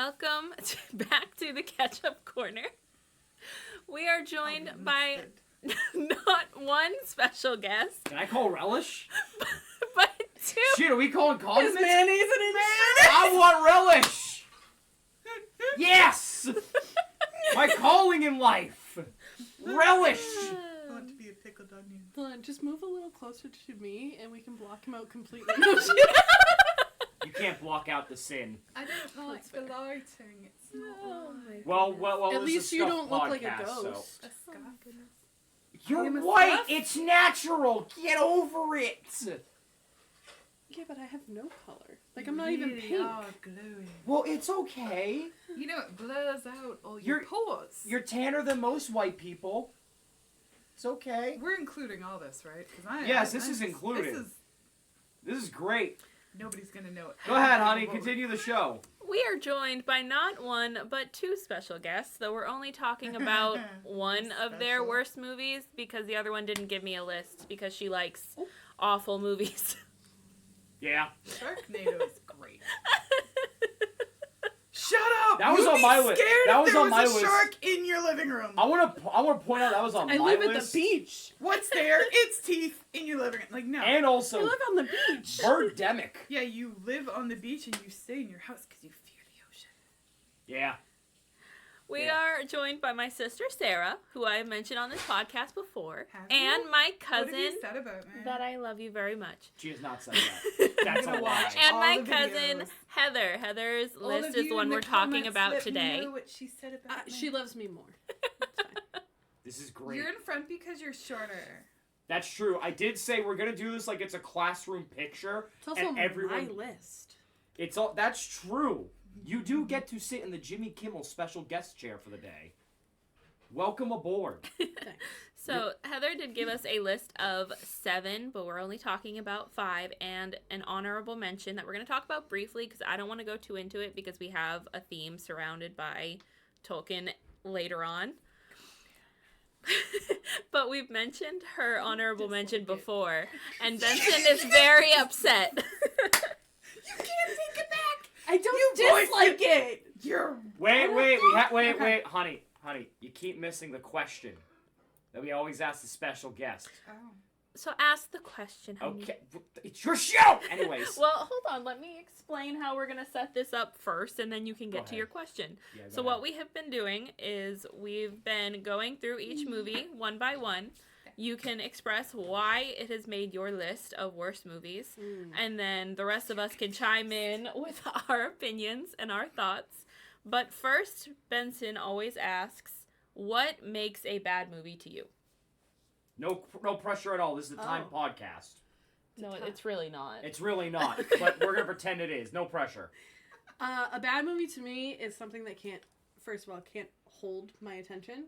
welcome back to the Ketchup Corner. We are joined by not one special guest. Can I call relish? But two. Shit, are we calling condiments? Is mayonnaise in it? I want relish! Yes! My calling in life! Relish! I want to be a pickled onion. Hold on, just move a little closer to me and we can block him out completely. You can't block out the sin. I don't like the lighting. It's not Well, At this is least you don't look like a podcast, so- ghost. a scarf. You're I'm a white! scarf? It's natural! Get over it! Yeah, but I have no color. Like, I'm not even pink. Are glowing. Well, it's okay. You know, it blurs out all your pores. You're tanner than most white people. It's okay. We're including all this, right? Yes, this is included. This is great. Nobody's gonna know it. Go ahead, honey. Continue the show. We are joined by not one, but two special guests, though we're only talking about one of their worst movies because the other one didn't give me a list because she likes awful movies. Yeah. Sharknado is great. Shut up! That was You'd on my be list. scared That if was there on my a list. shark in your living room. I want to point out that was on my I list. live at the beach. What's there? It's teeth in your living room. Like, no. And I also, live on the beach. Birdemic. Yeah, you live on the beach and you stay in your house because you fear the ocean. Yeah. We Yeah. are joined by my sister Sarah, who I have mentioned on this podcast before, Have and you? my What have you cousin said about me? that I love you very much. She has not said that. That's a gonna lie. watch And all my the cousin videos. Heather. Heather's All list of is you the one in we're talking comments about let me today. know what she said about me. She loves me more. It's fine. This is great. You're in front because you're shorter. That's true. I did say we're gonna do this like it's a classroom picture. It's also and everyone. my list. It's all. That's true. You do get to sit in the Jimmy Kimmel special guest chair for the day. Welcome aboard. So Heather did give us a list of 7, but we're only talking about 5, and an honorable mention that we're going to talk about briefly because I don't want to go too into it because we have a theme surrounded by Tolkien later on. But we've mentioned her honorable mention before, and Benson is very upset. You can't take it back. I don't dislike it. You're Wait, honey, you keep missing the question that we always ask the special guest. Oh. So ask the question, honey. Okay, it's your show. Anyways. Well, hold on. Let me explain how we're going to set this up first, and then you can get to your question. Yeah, So what we have been doing is we've been going through each movie one by one. You can express why it has made your list of worst movies, and then the rest of us can chime in with our opinions and our thoughts. But first, Benson always asks, what makes a bad movie to you? No pressure at all. This is the time podcast. No, it's really not. It's really not, but we're gonna pretend it is. No pressure. A bad movie to me is something that first of all, can't hold my attention.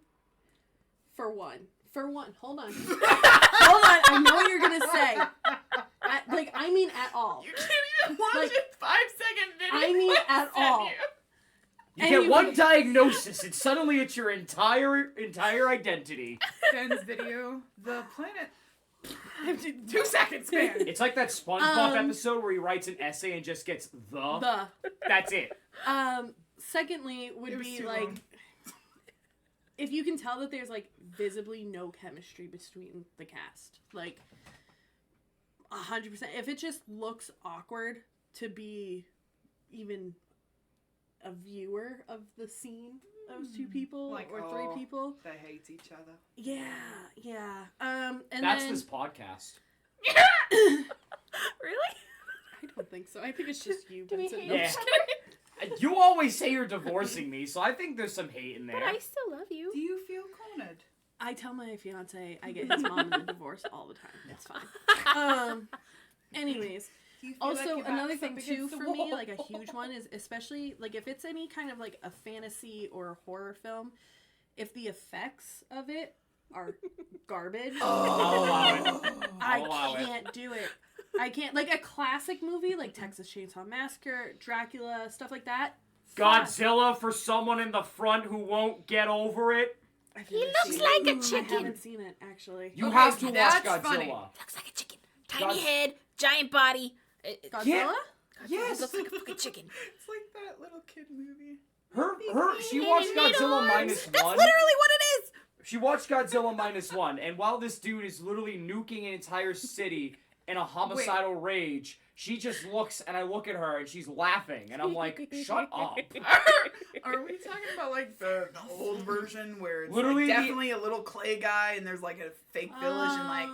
For one. Hold on. Hold on, I know what you're gonna say. I mean at all. You can't even watch a 5-second video. I mean at all. You get one diagnosis, and suddenly it's your entire identity. Ben's video, the planet. 2 seconds, man. It's like that SpongeBob episode where he writes an essay and just gets the. That's it. Secondly, would be like long. if you can tell that there's like visibly no chemistry between the cast, like 100%. If it just looks awkward to be even a viewer of the scene, those two people or 3 people, They hate each other. yeah. And That's then, this podcast. Really? I don't think so. I think it's just you, Do we Vincent. hate No, I'm Yeah. just kidding. You always say you're divorcing me, so I think there's some hate in there. But I still love you. Do you feel cornered? I tell my fiance I get his mom in the divorce all the time. It's fine. Anyways, Do you feel like also your another back's thing up too against the for me, wall? like a huge one is especially like if it's any kind of like a fantasy or horror film, if the effects of it are garbage, I'll allow it. I I'll allow it. can't do it. I can't like a classic movie like Texas Chainsaw Massacre, Dracula, stuff like that. Godzilla for someone in the front who won't get over it. He looks like a I chicken. haven't seen it actually. You Okay, have to watch that's Godzilla. funny. Looks like a chicken. Tiny head, giant body. Godzilla? Yes. It looks like a fucking chicken. It's like that little kid movie. She watched Godzilla minus That's one. literally what it is. She watched Godzilla minus one, and while this dude is literally nuking an entire city in a homicidal rage, she just looks, and I look at her, and she's laughing, and I'm like, shut up. Are we talking about like the old version where it's Literally like definitely a little clay guy and there's like a fake village and like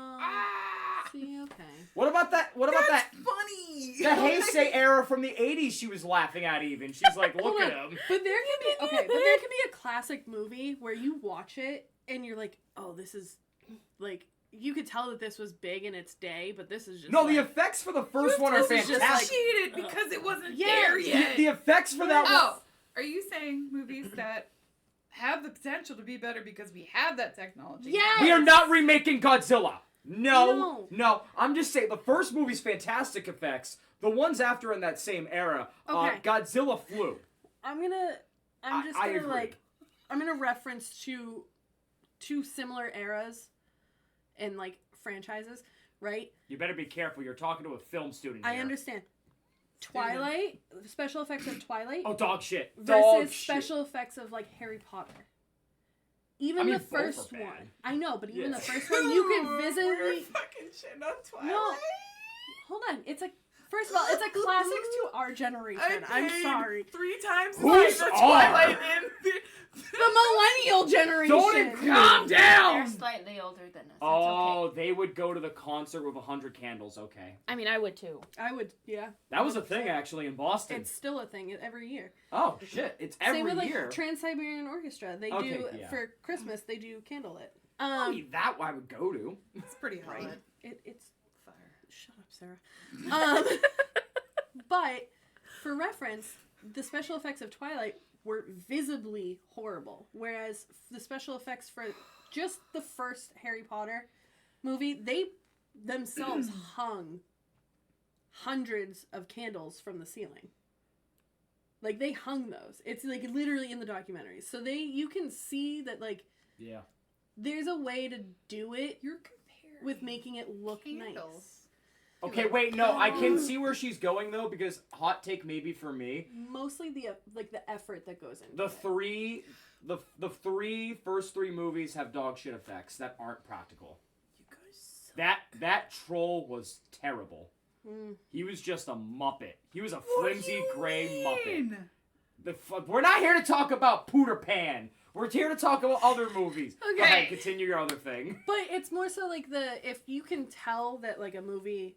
See, okay. What about that? that's funny. The Heisei era from the 80s she was laughing at even. She's like, look Hold at on. him. But there can be a classic movie where you watch it and you're like, oh, this is like, you could tell that this was big in its day, but this is just No, like, the effects for the first one are this is just fantastic. Cheated because it wasn't Yeah. there yet. The effects for that one. Oh, are you saying movies that have the potential to be better because we have that technology? Yes! We are not remaking Godzilla. No. No. I'm just saying, the first movie's fantastic effects. The ones after in that same era, Okay. Godzilla flew. I'm just I gonna agree. like, I'm gonna reference two similar eras and like franchises, right? You better be careful. You're talking to a film student here. I understand. Twilight, the special effects of Twilight Oh, dog shit. versus special effects of like Harry Potter. Even I mean, the both are first bad. one. I know, but even Yeah. the first one, you can We're visibly. fucking shit on Twilight. No. Hold on. It's like, first of all, it's a classic to our generation. I'm paid sorry. 3 times as Who's much as our? Twilight in The millennial generation. Don't calm down! They're slightly older than us. Oh, they would go to the concert with 100 candles. Okay. I mean, I would too. I would, yeah. That was a thing, actually, in Boston. It's still a thing every year. Oh, shit. It's every Same with like year. Trans-Siberian Orchestra. They Okay, do, yeah. for Christmas, they do candlelit. I mean, that I would go to. It's pretty hot. Right. It's Fire. shut up, Sarah. But for reference, the special effects of Twilight were visibly horrible, whereas the special effects for just the first Harry Potter movie, they themselves hung hundreds of candles from the ceiling. Like they hung those. It's like literally in the documentaries. So you can see that like Yeah. there's a way to do it You're comparing with making it look candles. nice. Okay, wait, no, I can see where she's going, though, because hot take maybe for me, Mostly the effort that goes into the it. first three movies have dog shit effects that aren't practical. You guys suck. That troll was terrible. Mm. He was just a Muppet. He was a What do flimsy you gray Muppet. mean? We're not here to talk about Pooter Pan. We're here to talk about other movies. Go Okay. ahead, continue your other thing. But it's more so like if you can tell that like a movie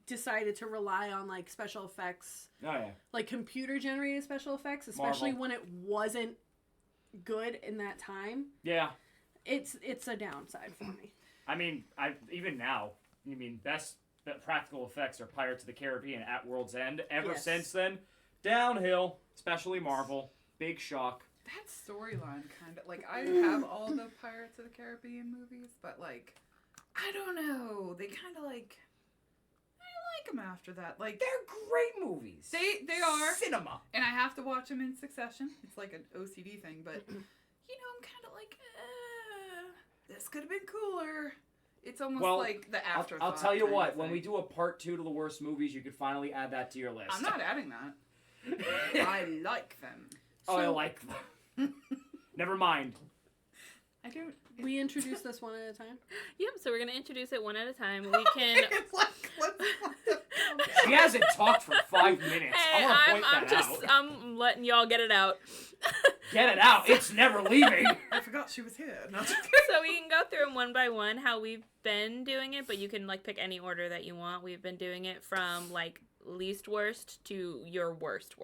decided to rely on like special effects, Oh, yeah. like computer generated special effects, especially Marvel. when it wasn't good in that time, Yeah. it's a downside for me. I mean, even now, best practical effects are Pirates of the Caribbean at World's End. Ever Yes. since then, downhill, especially Marvel. Big shock. That storyline kind of like I have all the Pirates of the Caribbean movies, but like I don't know. They kind of like I like them after that. Like They're great movies. they are, Cinema. and I have to watch them in succession. It's like an OCD thing, but I'm kind of like this could have been cooler. It's almost Well, like the afterthought. I'll tell you kind what, of when thing. we do a part 2 to the worst movies, you could finally add that to your list. I'm not adding that. I like them. Oh, I So- like them. Never mind. I don't. We introduce this one at a time. Yep, so we're going to introduce it one at a time. We can... It's like She hasn't talked for 5 minutes. Hey, I want to point I'm that just... out. I'm letting y'all get it out. Get it out. It's never leaving. I forgot she was here. No, So we can go through them one by one, how we've been doing it, but you can, like, pick any order that you want. We've been doing it from, like, least worst to your worst.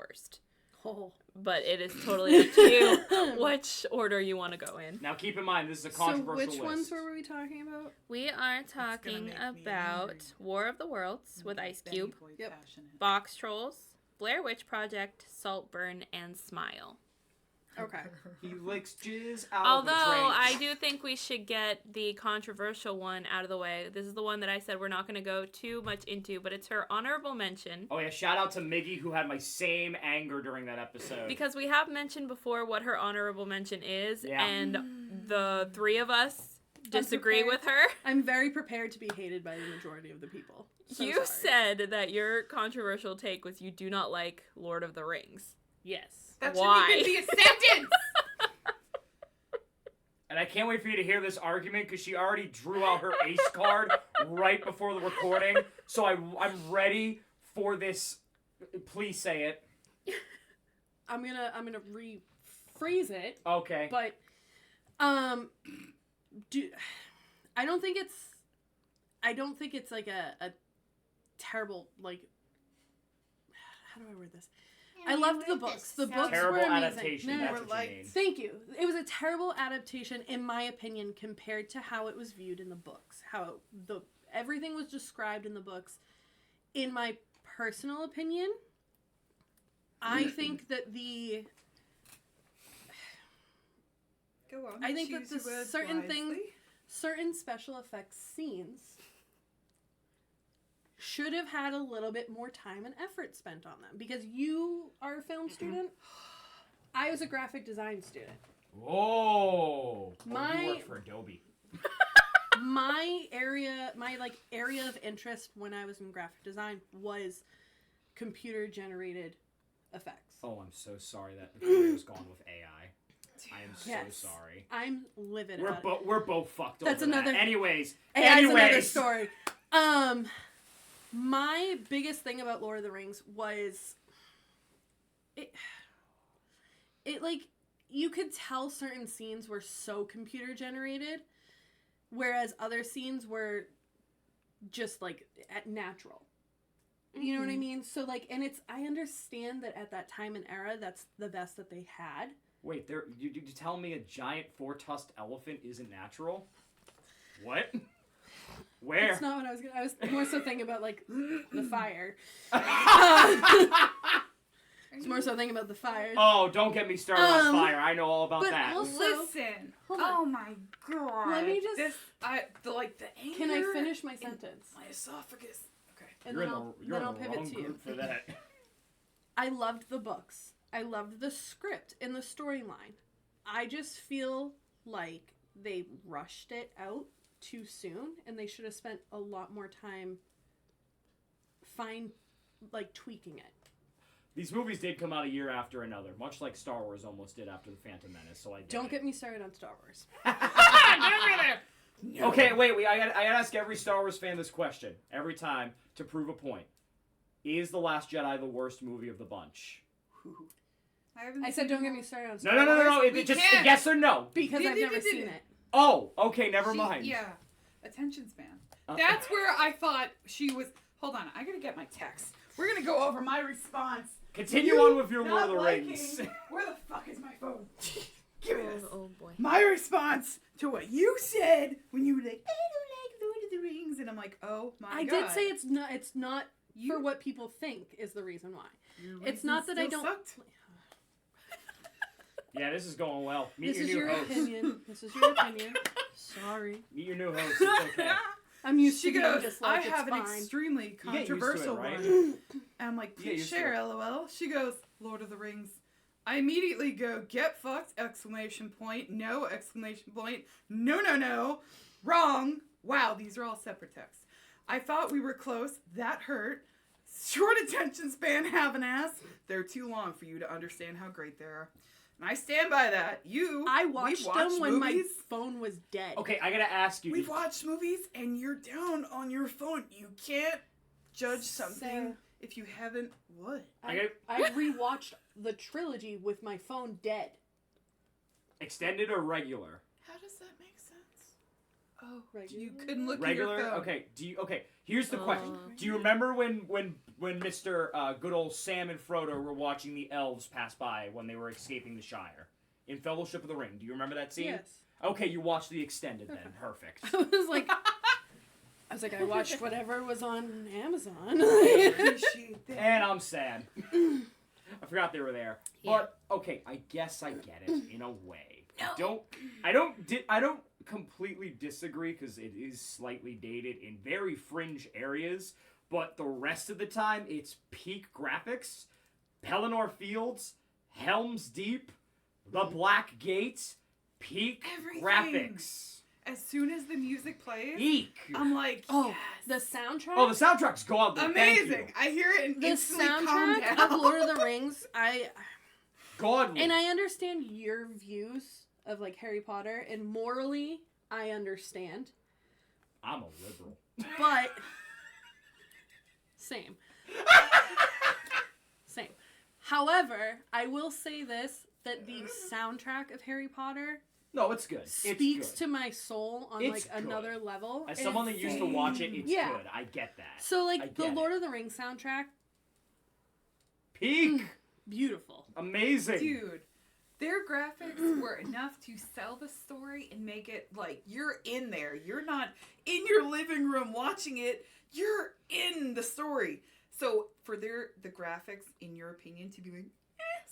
Oh. But it is totally up to you which order you want to go in. Now keep in mind, this is a So controversial which list. ones were we talking about? We are talking make me about angry. War of the Worlds with Ice Cube, Yep. Box Trolls, Blair Witch Project, Saltburn, and Smile. Okay. He licks jizz out Although of the drink. I do think we should get the controversial one out of the way. This is the one that I said we're not going to go too much into, but it's her honorable mention. Oh yeah, shout out to Miggy who had my same anger during that episode. Because we have mentioned before what her honorable mention is, Yeah. and the three of us disagree with her. I'm very prepared to be hated by the majority of the people. So You sorry. said that your controversial take was you do not like Lord of the Rings. Yes. That Why? shouldn't even be a sentence. And I can't wait for you to hear this argument because she already drew out her ace card right before the recording. So I'm ready for this. Please say it. I'm gonna rephrase it, Okay. but I don't think it's like a terrible, like, how do I word this? I loved the books. The books Terrible were amazing. adaptation. No, That's we're what like- you mean. thank you. It was a terrible adaptation, in my opinion, compared to how it was viewed in the books. Everything was described in the books. In my personal opinion, I think that Go on. I think that choose the your words certain wisely. things- certain special effects scenes should have had a little bit more time and effort spent on them, because you are a film student. I was a graphic design student. Whoa. My- You worked for Adobe. My area of interest when I was in graphic design was computer generated effects. Oh, I'm so sorry that the career's gone with AI. I am Yes. so sorry. I'm livid about it. We're both fucked That's over that. another- Anyways. AI's another story. My biggest thing about Lord of the Rings was it like, you could tell certain scenes were so computer generated, whereas other scenes were just like natural. You know what I mean? So like, and I understand that at that time and era, that's the best that they had. Wait, you tell me a giant four-tusked elephant isn't natural? What? Where? That's not what I was more so thinking about, like, the fire. It's more so thinking about the fire. Oh, don't get me started on fire. I know all about but that. also- Listen. Hold on. Oh my god. Let me just- the anger. Can I finish my sentence? My esophagus. Okay. And you're then in I'll the pivot wrong to you. group for that. I loved the books. I loved the script and the storyline. I just feel like they rushed it out too soon, and they should have spent a lot more time tweaking it. These movies did come out a year after another, much like Star Wars almost did after The Phantom Menace, so I Don't get me started on Star Wars. No. Okay, wait, I gotta ask every Star Wars fan this question every time to prove a point. Is The Last Jedi the worst movie of the bunch? I said don't get me started on Star No. Wars. It just can't. yes or no. Because I've never seen it. Oh, okay, never mind. Yeah. Attention span. Uh, That's where I thought she was. Hold on, I gotta get my text. We're gonna go over my response. Continue on with your Lord of the Not Rings. liking- Where the fuck is my phone? Give me this. Oh boy. My response to what you said when you were like, I don't like Lord of the Rings, and I'm like, oh my I god. did say it's not You- for what people think is the reason why. Your It's not reasons that I still don't. sucked. Yeah, this is going well. Meet This your is new your host. opinion. This is your opinion. Sorry. Meet your new host. It's okay. I'm used She to being goes, just I like, have it's an fine. extremely You get used to it, controversial right? one. And I'm like, You get please used to share, it. lol. She goes, Lord of the Rings. I immediately go, get fucked, exclamation point, no, exclamation point, no, wrong. Wow, these are all separate texts. I thought we were close, that hurt. Short attention span, have an ass. They're too long for you to understand how great they are. And I stand by that. I watched them when my movies. phone was dead. Okay, I gotta ask you. We've watched movies and you're down on your phone. You can't judge something Sarah. if you haven't. What? I rewatched the trilogy with my phone dead. Extended or regular? How does that make sense? Oh, Regular? you couldn't look Regular. at your phone. Okay. Here's the question. Do you remember when Mr. Good old Sam and Frodo were watching the elves pass by when they were escaping the Shire in Fellowship of the Ring? Do you remember that scene? Yes. Okay, you watched the extended then. Perfect. I was like, I watched whatever was on Amazon. Appreciate that. And I'm sad. I forgot they were there. Yeah. But okay, I guess I get it in a way. I don't completely disagree because it is slightly dated in very fringe areas, but the rest of the time it's peak graphics, Pelennor Fields, Helm's Deep, the Black Gate, peak Everything. graphics. as soon as the music plays, Eek. I'm like, Oh, yes. the soundtrack. Oh, the soundtrack's godly. Amazing. Thank you. I hear it and the instantly calm soundtrack down. of Lord of the Rings. Godly. And I understand your views of like Harry Potter, and morally, I understand. I'm a liberal. But same. Same. However, I will say this, that the soundtrack of Harry Potter No, it's good. speaks it's good. to my soul on It's like another level. As someone that used to watch it, it's Yeah. good. I get that. So I like the get Lord it. of the Rings soundtrack, Peak. beautiful. Amazing. Dude, their graphics were enough to sell the story and make it like you're in there. You're not in your living room watching it. You're in the story. So for the graphics, in your opinion, to be like,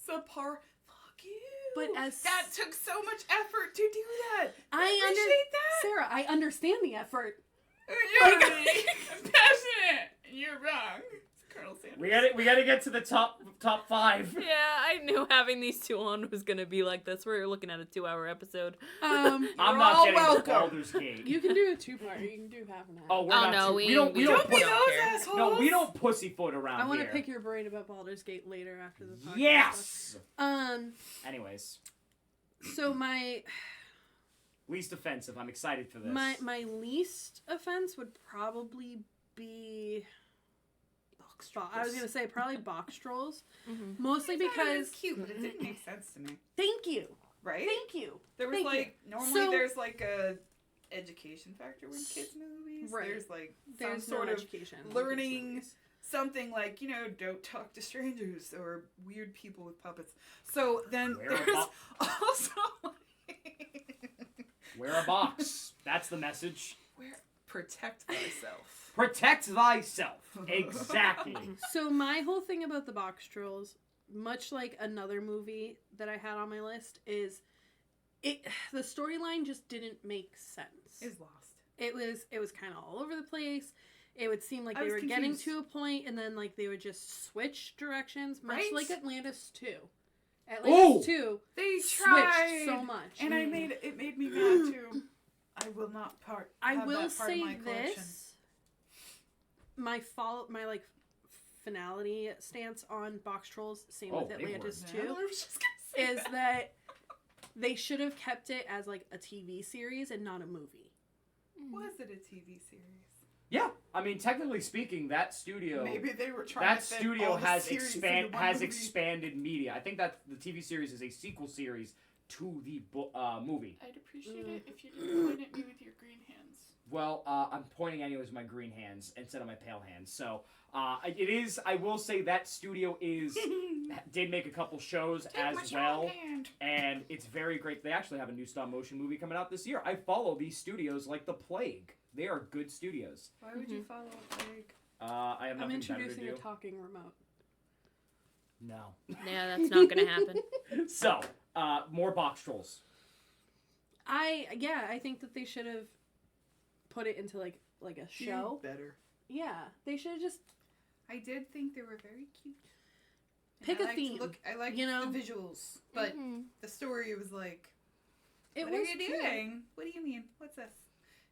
subpar, fuck you. But as that took so much effort to do that. I appreciate that. Sarah, I understand the effort. You're passionate. You're wrong. Colonel Sanders. We gotta get to the top 5. Yeah, I knew having these two on was gonna be like this. We're looking at a 2-hour episode. I'm You're not all getting welcome. to Baldur's Gate. You can do a 2-part. You can do half and half. Oh, we're Oh, not. no, we don't. We don't. Don't be don't those care. assholes. No, we don't pussyfoot around I want to here. pick your brain about Baldur's Gate later after the podcast. Yes. Anyways, So my least offensive. I'm excited for this. my least offense would probably be. I was gonna say probably box trolls, Mm-hmm. mostly It's because. cute, but it didn't make sense to me. Thank you, Right? thank you. There was Thank like you. normally So- there's like a education factor with kids movies. Right. There's like There's some sort no of education. in learning kids' movies. something like, don't talk to strangers or weird people with puppets. So then Wear a there's also Wear a box. That's the message. protect thyself. Protect thyself. Exactly. So my whole thing about the box trolls, much like another movie that I had on my list, is the storyline just didn't make sense. Is lost. It was kind of all over the place. It would seem like I they was were getting confused. to a point, and then like they would just switch directions, much Right? like Atlantis 2. Ooh! Atlantis 2 They switched tried so much. and it made me mad too. I will not I have will that part say of my collection. this. My like finality stance on box trolls, same with big Atlantis word. 2, I was just gonna say is that they should have kept it as like a TV series and not a movie. Was it a TV series? Yeah. I mean, technically speaking, that studio. Maybe they were trying That to fit studio all the has series into one movie. expanded media. I think that the TV series is a sequel series to the movie. I'd appreciate it if you didn't point at me with your green hands. Well, I'm pointing anyways with my green hands instead of my pale hands. So it is. I will say that studio did make a couple shows as well, and it's very great. They actually have a new stop motion movie coming out this year. I follow these studios like the plague. They are good studios. Why would you follow a plague? I have I'm nothing better to introducing do. a talking remote. No. Yeah, that's not gonna happen. So more box trolls. I think that they should have put it into like a show. Better. Yeah, they should have just I did think they were very cute. And Pick I a liked theme, I liked you know? the visuals, but the story was like, it what was are you cute. doing? What do you mean? What's this?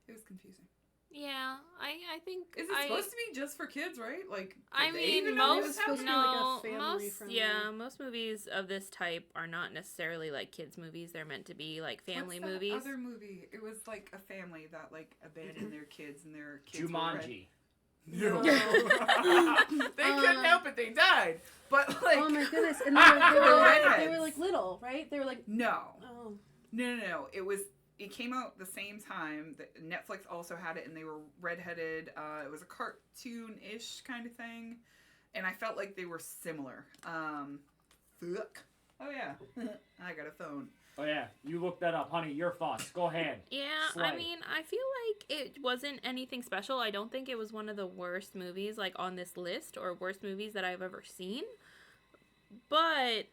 It was confusing. Yeah, I think Is it supposed to be just for kids, right? Like, I did they mean, even know what most was supposed to be happening? like a family most friendly. most movies of this type are not necessarily like kids movies. They're meant to be like family What's that movies. other movie? It was like a family that like abandoned their kids and their kids Jumanji. were red. No. They couldn't help it. They died. But like, Oh my goodness! And They were they redheads. were like little, right? They were like, no. oh, No. It came out the same time. Netflix also had it, and they were redheaded. It was a cartoon-ish kind of thing, and I felt like they were similar. Fuck. Oh yeah, I got a phone. Oh yeah, you look that up, honey. Your thoughts. Go ahead. Yeah, Slay. I mean, I feel like it wasn't anything special. I don't think it was one of the worst movies like on this list or worst movies that I've ever seen. But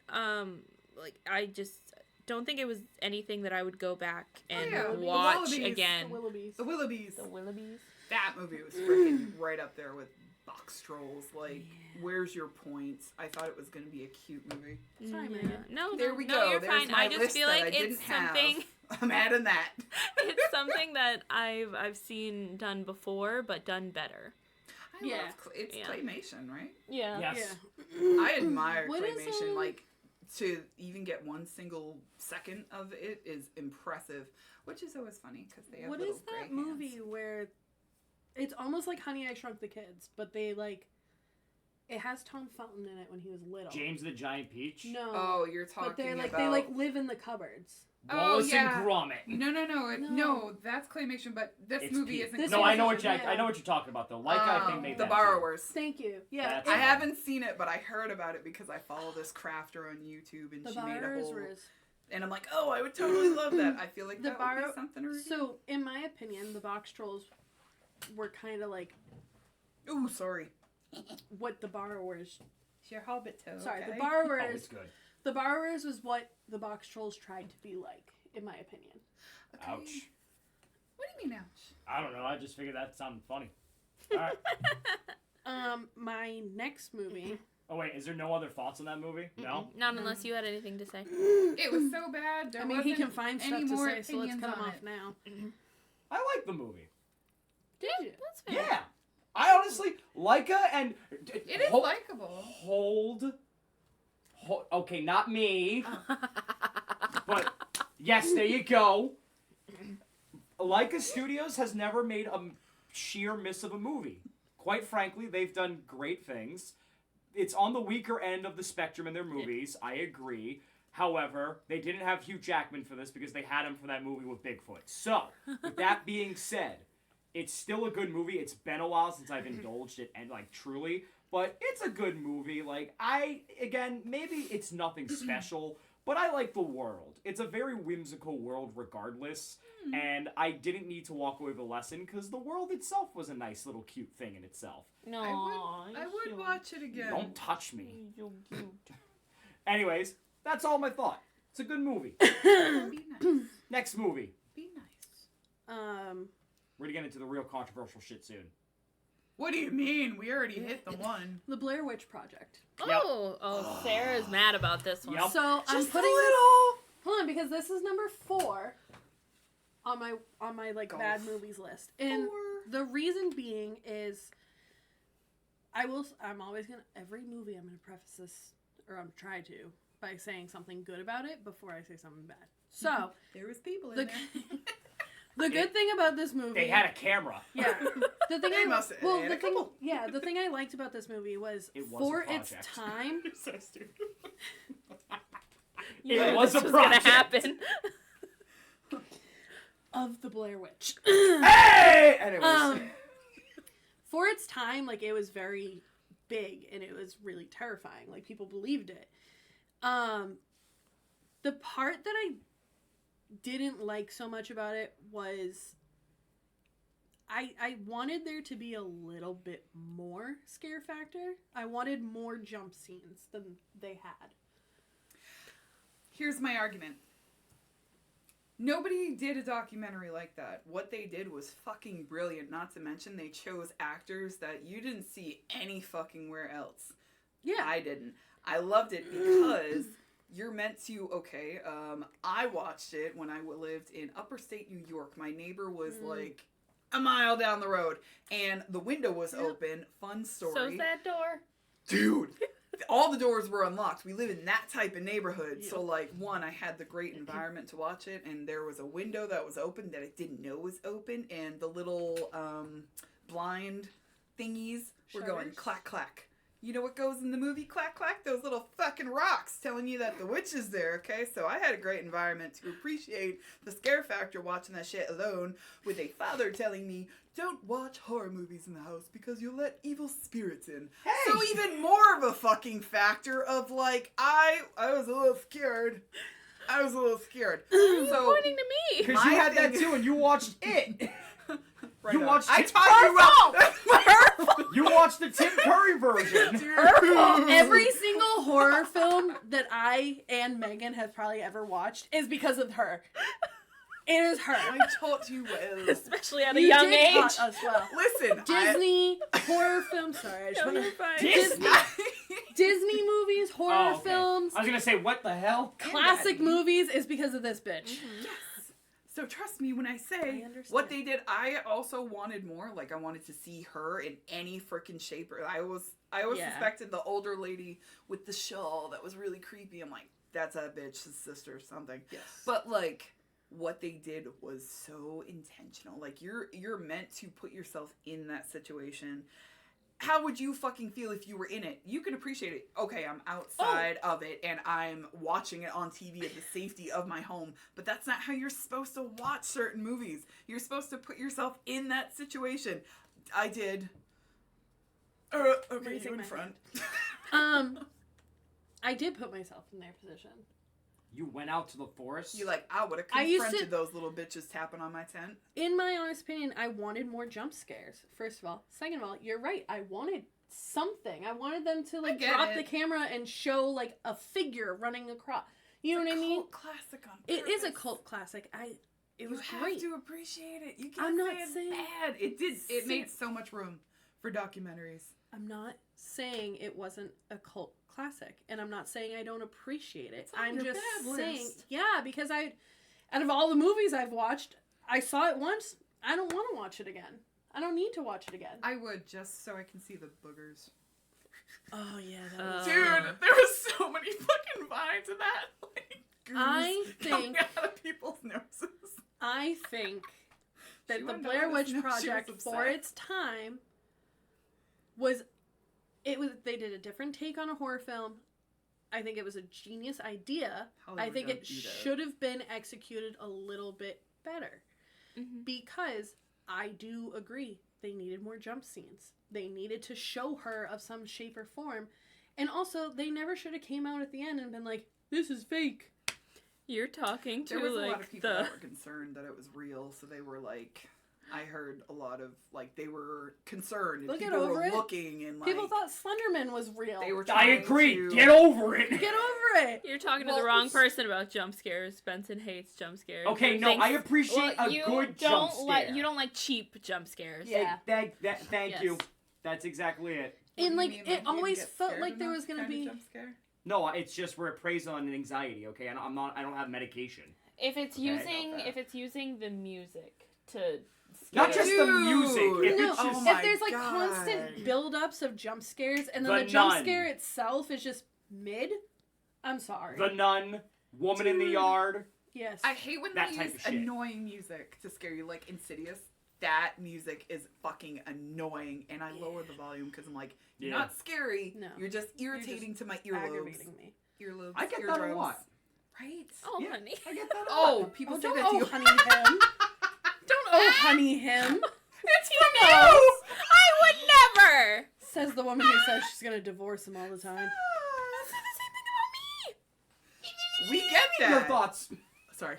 like I just don't think it was anything that I would go back and yeah, the watch Wallabies. again. the Willoughbys. The Willoughbys. The Willoughbys. That movie was freaking right up there with box trolls. Like, where's your points? I thought it was going to be a cute movie. Sorry, Yeah. Megan. No, There we no, go. you're There's fine. my I just list feel that like I it's didn't have. something. I'm adding that. It's something that I've seen done before, but done better. It's claymation, right? Yeah. Yes. Yeah. I admire What is, claymation. Like, to even get 1 single second of it is impressive, which is always funny because they have What little is that gray movie hands. where it's almost like Honey, I Shrunk the Kids, but they like it has Tom Felton in it when he was little. James the Giant Peach. No. Oh, you're talking but they're like about... they like live in the cupboards. Wallace yeah. and Gromit. No, that's claymation, but this It's movie Pete. isn't. This No, I know is- what you. yeah. I know what you're talking about though. Like I think made The that Borrowers. Thank you. Yeah. That's- I haven't seen it, but I heard about it because I follow this crafter on YouTube, and The she made a Borrowers whole. was And I'm like, oh, I would totally love that. I feel like The that would Borrow- be something to review. so in my opinion, the box trolls were kind of like Ooh, sorry. what the borrowers. It's your Hobbit toe. Sorry, okay? the Oh, borrowers. it's good. The borrowers was what the box trolls tried to be like, in my opinion. Okay. Ouch. What do you mean, ouch? I don't know. I just figured that sounded funny. All right. My next movie. Oh wait, is there no other thoughts on that movie? No. Not unless you had anything to say. It was so bad. There I mean, he wasn't can find stuff any to more say, so let's opinions cut him on off it. now. I like the movie. Did you? That's fair. Yeah. I honestly, Leica and It is likable. Okay, not me, but yes, there you go. Leica Studios has never made a sheer miss of a movie. Quite frankly, they've done great things. It's on the weaker end of the spectrum in their movies, I agree. However, they didn't have Hugh Jackman for this because they had him for that movie with Bigfoot. So, with that being said, it's still a good movie. It's been a while since I've indulged it, and like truly, but it's a good movie. Like maybe it's nothing special, but I like the world. It's a very whimsical world regardless, and I didn't need to walk away with a lesson because the world itself was a nice little cute thing in itself. No, I would watch it again. Don't touch me. So cute. Anyways, that's all my thought. It's a good movie. Be nice. Next movie. Be nice. We're gonna get into the real controversial shit soon. What do you mean? We already hit the one. The Blair Witch Project. Oh, Sarah's mad about this one. Yep. So I'm Just a putting little. hold on because this is number 4 on my like Golf. bad movies list, and the reason being is I'm always gonna every movie I'm gonna preface this or I'm try to by saying something good about it before I say something bad. So There was people in the there. the good thing about this movie They had a camera. yeah. The thing They must have had a couple. the thing I liked about this movie was It was for a its project. time. so stupid. You It knew was this a was gonna project. happen. Of the Blair Witch. Hey! Anyways. For its time, like, it was very big and it was really terrifying. Like, people believed it. The part that I didn't like so much about it was I wanted there to be a little bit more scare factor. I wanted more jump scenes than they had. Here's my argument. Nobody did a documentary like that. What they did was fucking brilliant. Not to mention they chose actors that you didn't see any fucking where else. Yeah. I didn't. I loved it because you're meant to, I watched it when I lived in upper state New York. My neighbor was like a mile down the road and the window was open. Fun story. So's that door. Dude, all the doors were unlocked. We live in that type of neighborhood. So, like, one, I had the great environment to watch it, and there was a window that was open that I didn't know was open, and the little blind thingies were going Shutters? clack, clack. You know what goes in the movie clack, clack? Those little fucking rocks telling you that the witch is there, okay? So I had a great environment to appreciate the scare factor watching that shit alone with a father telling me, don't watch horror movies in the house because you'll let evil spirits in. Hey! So even more of a fucking factor of like, I was a little scared. I was a little scared. So Pointing to me. Because My you had that thing- too, and you watched it. right You on. watched I it. taught you well. You watched the Tim Curry version. Every single horror film that I and Megan have probably ever watched is because of her. It is her. I taught you well. Especially at a You young did age. taught us well. Listen, Disney horror films. Sorry, I just No, want you're to. fine. Disney? Disney movies, horror Oh, okay. films, I was gonna say, what the hell? classic Daddy. movies is because of this bitch. Yes. So trust me when I say I understand. what they did. I also wanted more. Like I wanted to see her in any freaking shape. I always Yeah. suspected the older lady with the shawl that was really creepy. I'm like, that's that bitch's sister or something. Yes. But like what they did was so intentional. Like you're meant to put yourself in that situation. How would you fucking feel if you were in it? You can appreciate it. Okay, I'm outside of it and I'm watching it on TV at the safety of my home. But that's not how you're supposed to watch certain movies. You're supposed to put yourself in that situation. I did. Okay, Raising you in my front. I did put myself in their position. You went out to the forest? You like, I would have I used confronted to- those little bitches tapping on my tent. In my honest opinion, I wanted more jump scares. First of all. Second of all, you're right. I wanted something. I wanted them to like get drop it. the camera and show like a figure running across. You know what I mean? Cult classic on It is a purpose. cult classic. It was you great. have to appreciate it. You can't I'm not say it's saying- bad. It did. It Say- made so much room for documentaries. I'm not saying it wasn't a cult classic, and I'm not saying I don't appreciate it. It's on I'm your just bad saying, list. yeah, because out of all the movies I've watched, I saw it once. I don't want to watch it again. I don't need to watch it again. I would just so I can see the boogers. Oh yeah, that was Dude, there was so many fucking vines of that. Like, goose I coming think- out of people's noses. I think that She the wouldn't Blair let us Witch know she was Project for upset. its time they did a different take on a horror film. I think it was a genius idea. I think it should have been executed a little bit better. Mhm. Because I do agree they needed more jump scenes. They needed to show her of some shape or form. And also, they never should have came out at the end and been like, this is fake. You're talking to There was a like lot of people the that were concerned that it was real, so they were like, I heard a lot of like they were concerned and Look, get people over were it. looking and like People thought Slenderman was real. they were. I Trying agree. To... Get over it. Get over it. You're talking to Well, the wrong it's- person about jump scares. Benson hates jump scares. Okay, He no, thinks- I appreciate well, a you good don't jump like scare. you don't like cheap jump scares. Yeah. Thank Yes. you. That's exactly it. What do And you like mean, it you didn't always get felt scared like there enough was gonna kind of be jump scare? No, it's just where it preys on anxiety. Okay, I don't have medication. If it's Okay. using the music to Not scare- just the music. If no, it's just Oh my if there's like God. constant build-ups of jump scares and then The the jump Nun. scare itself is just mid, I'm sorry. The Nun, Woman in the Dude. Yard. Yes. I hate when That they type use of shit. annoying music to scare you, like Insidious. That music is fucking annoying, and I lower the volume because I'm like, you're Yeah. not scary. No. You're just irritating to my earlobes. aggravating me. Earlobes. I get that a eardrums. lot. Right? Oh, Yeah. honey. I get that. Oh, people Oh, say don't that to you. honey him. Don't honey him. It's He from knows. you. I would never. Says the woman who says she's gonna divorce him all the time. That's not the same thing about me. We get that. Your thoughts. Sorry.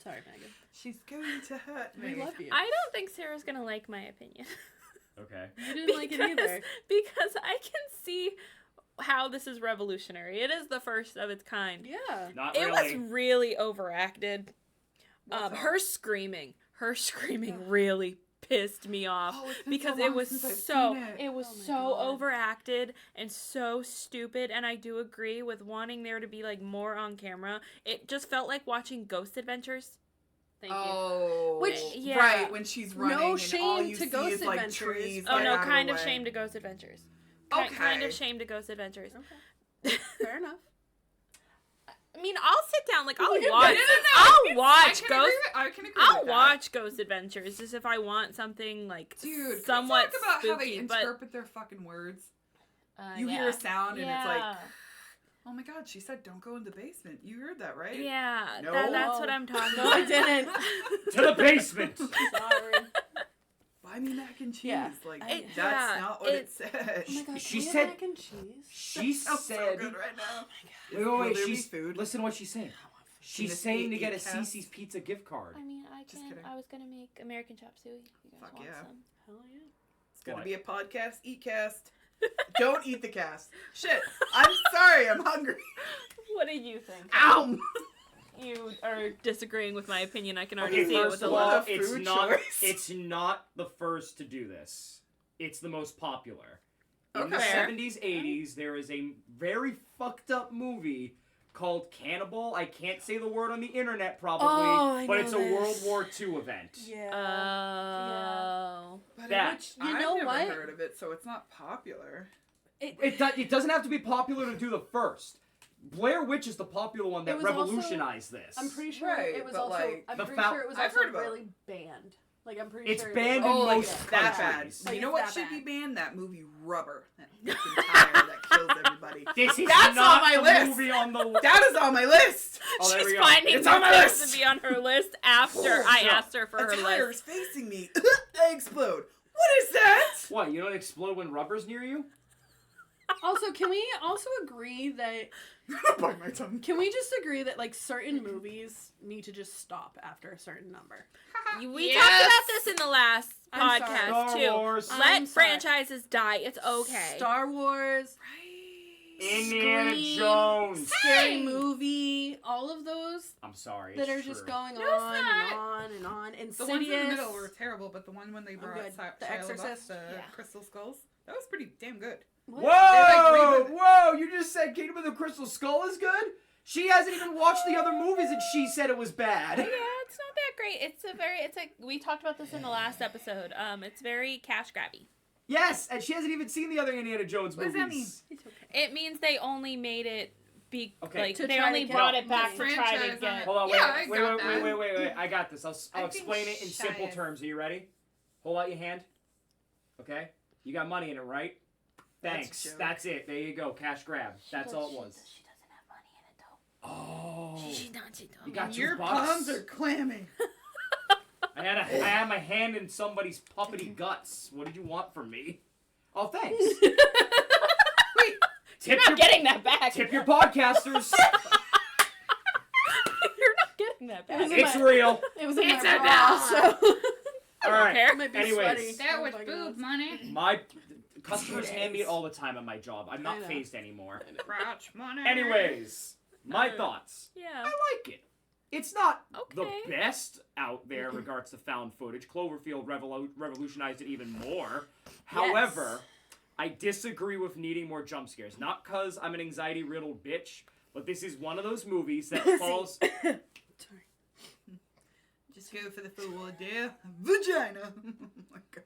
Sorry, Megan. She's going to hurt me. We love you. I don't think Sarah's gonna like my opinion. Okay. You didn't like it either. Because I can see how this is revolutionary. It is the first of its kind. Yeah. Not It really. was really overacted. What's up? Her screaming really pissed me off Oh, it's been because so it long was since I've so seen it. it was Oh my so God. overacted and so stupid. And I do agree with wanting there to be like more on camera. It just felt like watching Ghost Adventures. Thank you. Oh, Which- yeah. right when she's running No and all shame you to see Ghost is like Adventures. trees. Oh get no, out kind the of way. shame to Ghost Adventures. Okay. Kind of shame to Ghost Adventures. Okay. Fair enough. I mean, I'll sit down like I'll You watch. did I'll watch I Ghost. can agree I'll with that. watch Ghost Adventures just if I want something like Dude, somewhat can we talk about spooky. how they but interpret their fucking words? You yeah. hear a sound and it's like, Yeah. oh my god, she said don't go in the basement. You heard that, right? Yeah, No. that's what I'm talking No, I about. didn't. To the basement. Sorry. Buy me mac and cheese. Yeah. Like, It- that's yeah, not what it it- said. Oh my god, She can we have said- mac and cheese? She Sounds said. so good right now. Wait, Will wait, there be she's food? Listen to what she's saying. She's This saying to eat get a cast? Cece's Pizza gift card. I mean, Just kidding. I was gonna make American chop suey. You guys Fuck want yeah. some? Hell yeah. It's gonna What? be a podcast. Eat cast. Don't eat the cast. Shit. I'm sorry. I'm hungry. What do you think? Ow. you are disagreeing with my opinion. I can already Okay, see it first with the of look. all, What a it's food not. choice. It's not the first to do this. It's the most popular. In the Okay. 70s, 80s, there is a very fucked up movie called Cannibal. I can't say the word on the internet probably, Oh, I but know it's a this. World War II event. Yeah. Oh. But That- which You I've know never what? heard of it, so it's not popular. It doesn't have to be popular to do the first. Blair Witch is the popular one It that was also- revolutionized this. I'm pretty sure Right, it was but, also. like, I'm the pretty fou- sure it was I've also heard about really banned. Like I'm pretty It's sure. banned it in was, most like, that countries. bad. Like, You know it's what that should be bad. banned? That movie Rubber. That fucking tire that kills everybody. This is That's not on my the list. movie on the list. That is on my list. Oh, there She's we go. finding It's on my things list. to be on her list after I So, asked her for A her tire list. is facing me. I explode. What is that? What, you don't explode when rubber's near you? Also, can we also agree that? Bite my tongue. Can we just agree that like certain movies need to just stop after a certain number? We Yes. talked about this in the last I'm podcast sorry. Star too. Wars. I'm Let sorry. franchises die. It's okay. Star Wars, Indiana Scream. Jones. Scary Hey! Movie, all of those I'm sorry. that it's are just true. going No, it's on not. and on and on. Insidious. The ones in the middle were terrible, but the one when they brought good. The Shia Exorcist, LaBeouf, the yeah. Crystal Skulls, that was pretty damn good. What? Whoa! They, like, Whoa! You just said Kingdom of the Crystal Skull is good? She hasn't even watched the other movies and she said it was bad. Yeah, it's not that great. It's like we talked about this in the last episode. It's very cash grabby. Yes, and she hasn't even seen the other Indiana Jones What does movies. that mean? It's okay. It means they only made it Okay. like To they try only to get brought it back to money. try to Franchise on get. it. Hold on, Yeah, I wait, got that. wait. I got this. I'll I think explain it in simple Shia- terms. Are you ready? Hold out your hand. Okay? You got money in it, right? That's a Thanks. joke. That's it. There you go. Cash grab. That's all it was. She doesn't have money in it though. Oh. She's not. She You don't. got Your $2. palms are clammy. I had my hand in somebody's puppety guts. What did you want from me? Oh, thanks. Wait, Tip You're not getting that back. Tip your podcasters. You're not getting that back. It was It's my- real. It was in It's my a bra, dog. so All right. care. it might be Anyways. sweaty. that Oh was my boob goodness. money. My customers It hand me is. it all the time at my job. I'm I not know. phased anymore. Crotch money. Anyways, my Uh, thoughts. I Yeah. like it. It's not Okay. the best out there in regards to found footage. Cloverfield revolutionized it even more. However, I disagree with needing more jump scares. Not because I'm an anxiety-riddled bitch, but this is one of those movies that falls... Sorry. Just go for the full idea. Vagina. Oh my god.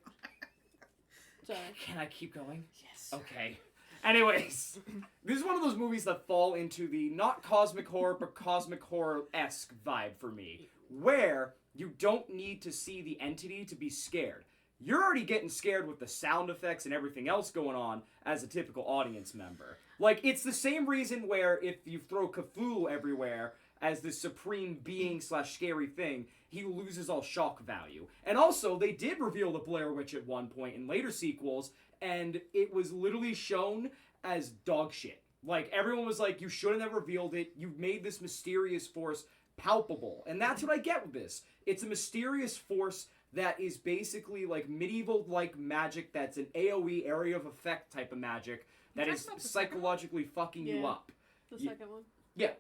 Sorry. Can I keep going? Yes. Okay. Anyways, this is one of those movies that fall into the not cosmic horror, but cosmic horror-esque vibe for me, where you don't need to see the entity to be scared. You're already getting scared with the sound effects and everything else going on as a typical audience member. Like, it's the same reason where if you throw Cthulhu everywhere as the supreme being / scary thing, he loses all shock value. And also, they did reveal the Blair Witch at one point in later sequels, and it was literally shown as dog shit. Like, everyone was like, you shouldn't have revealed it. You made this mysterious force palpable. And that's what I get with this. It's a mysterious force that is basically like medieval-like magic that's an AoE, area of effect type of magic that Talking is about the second psychologically fucking you Yeah. up. The Yeah. second one. Yeah.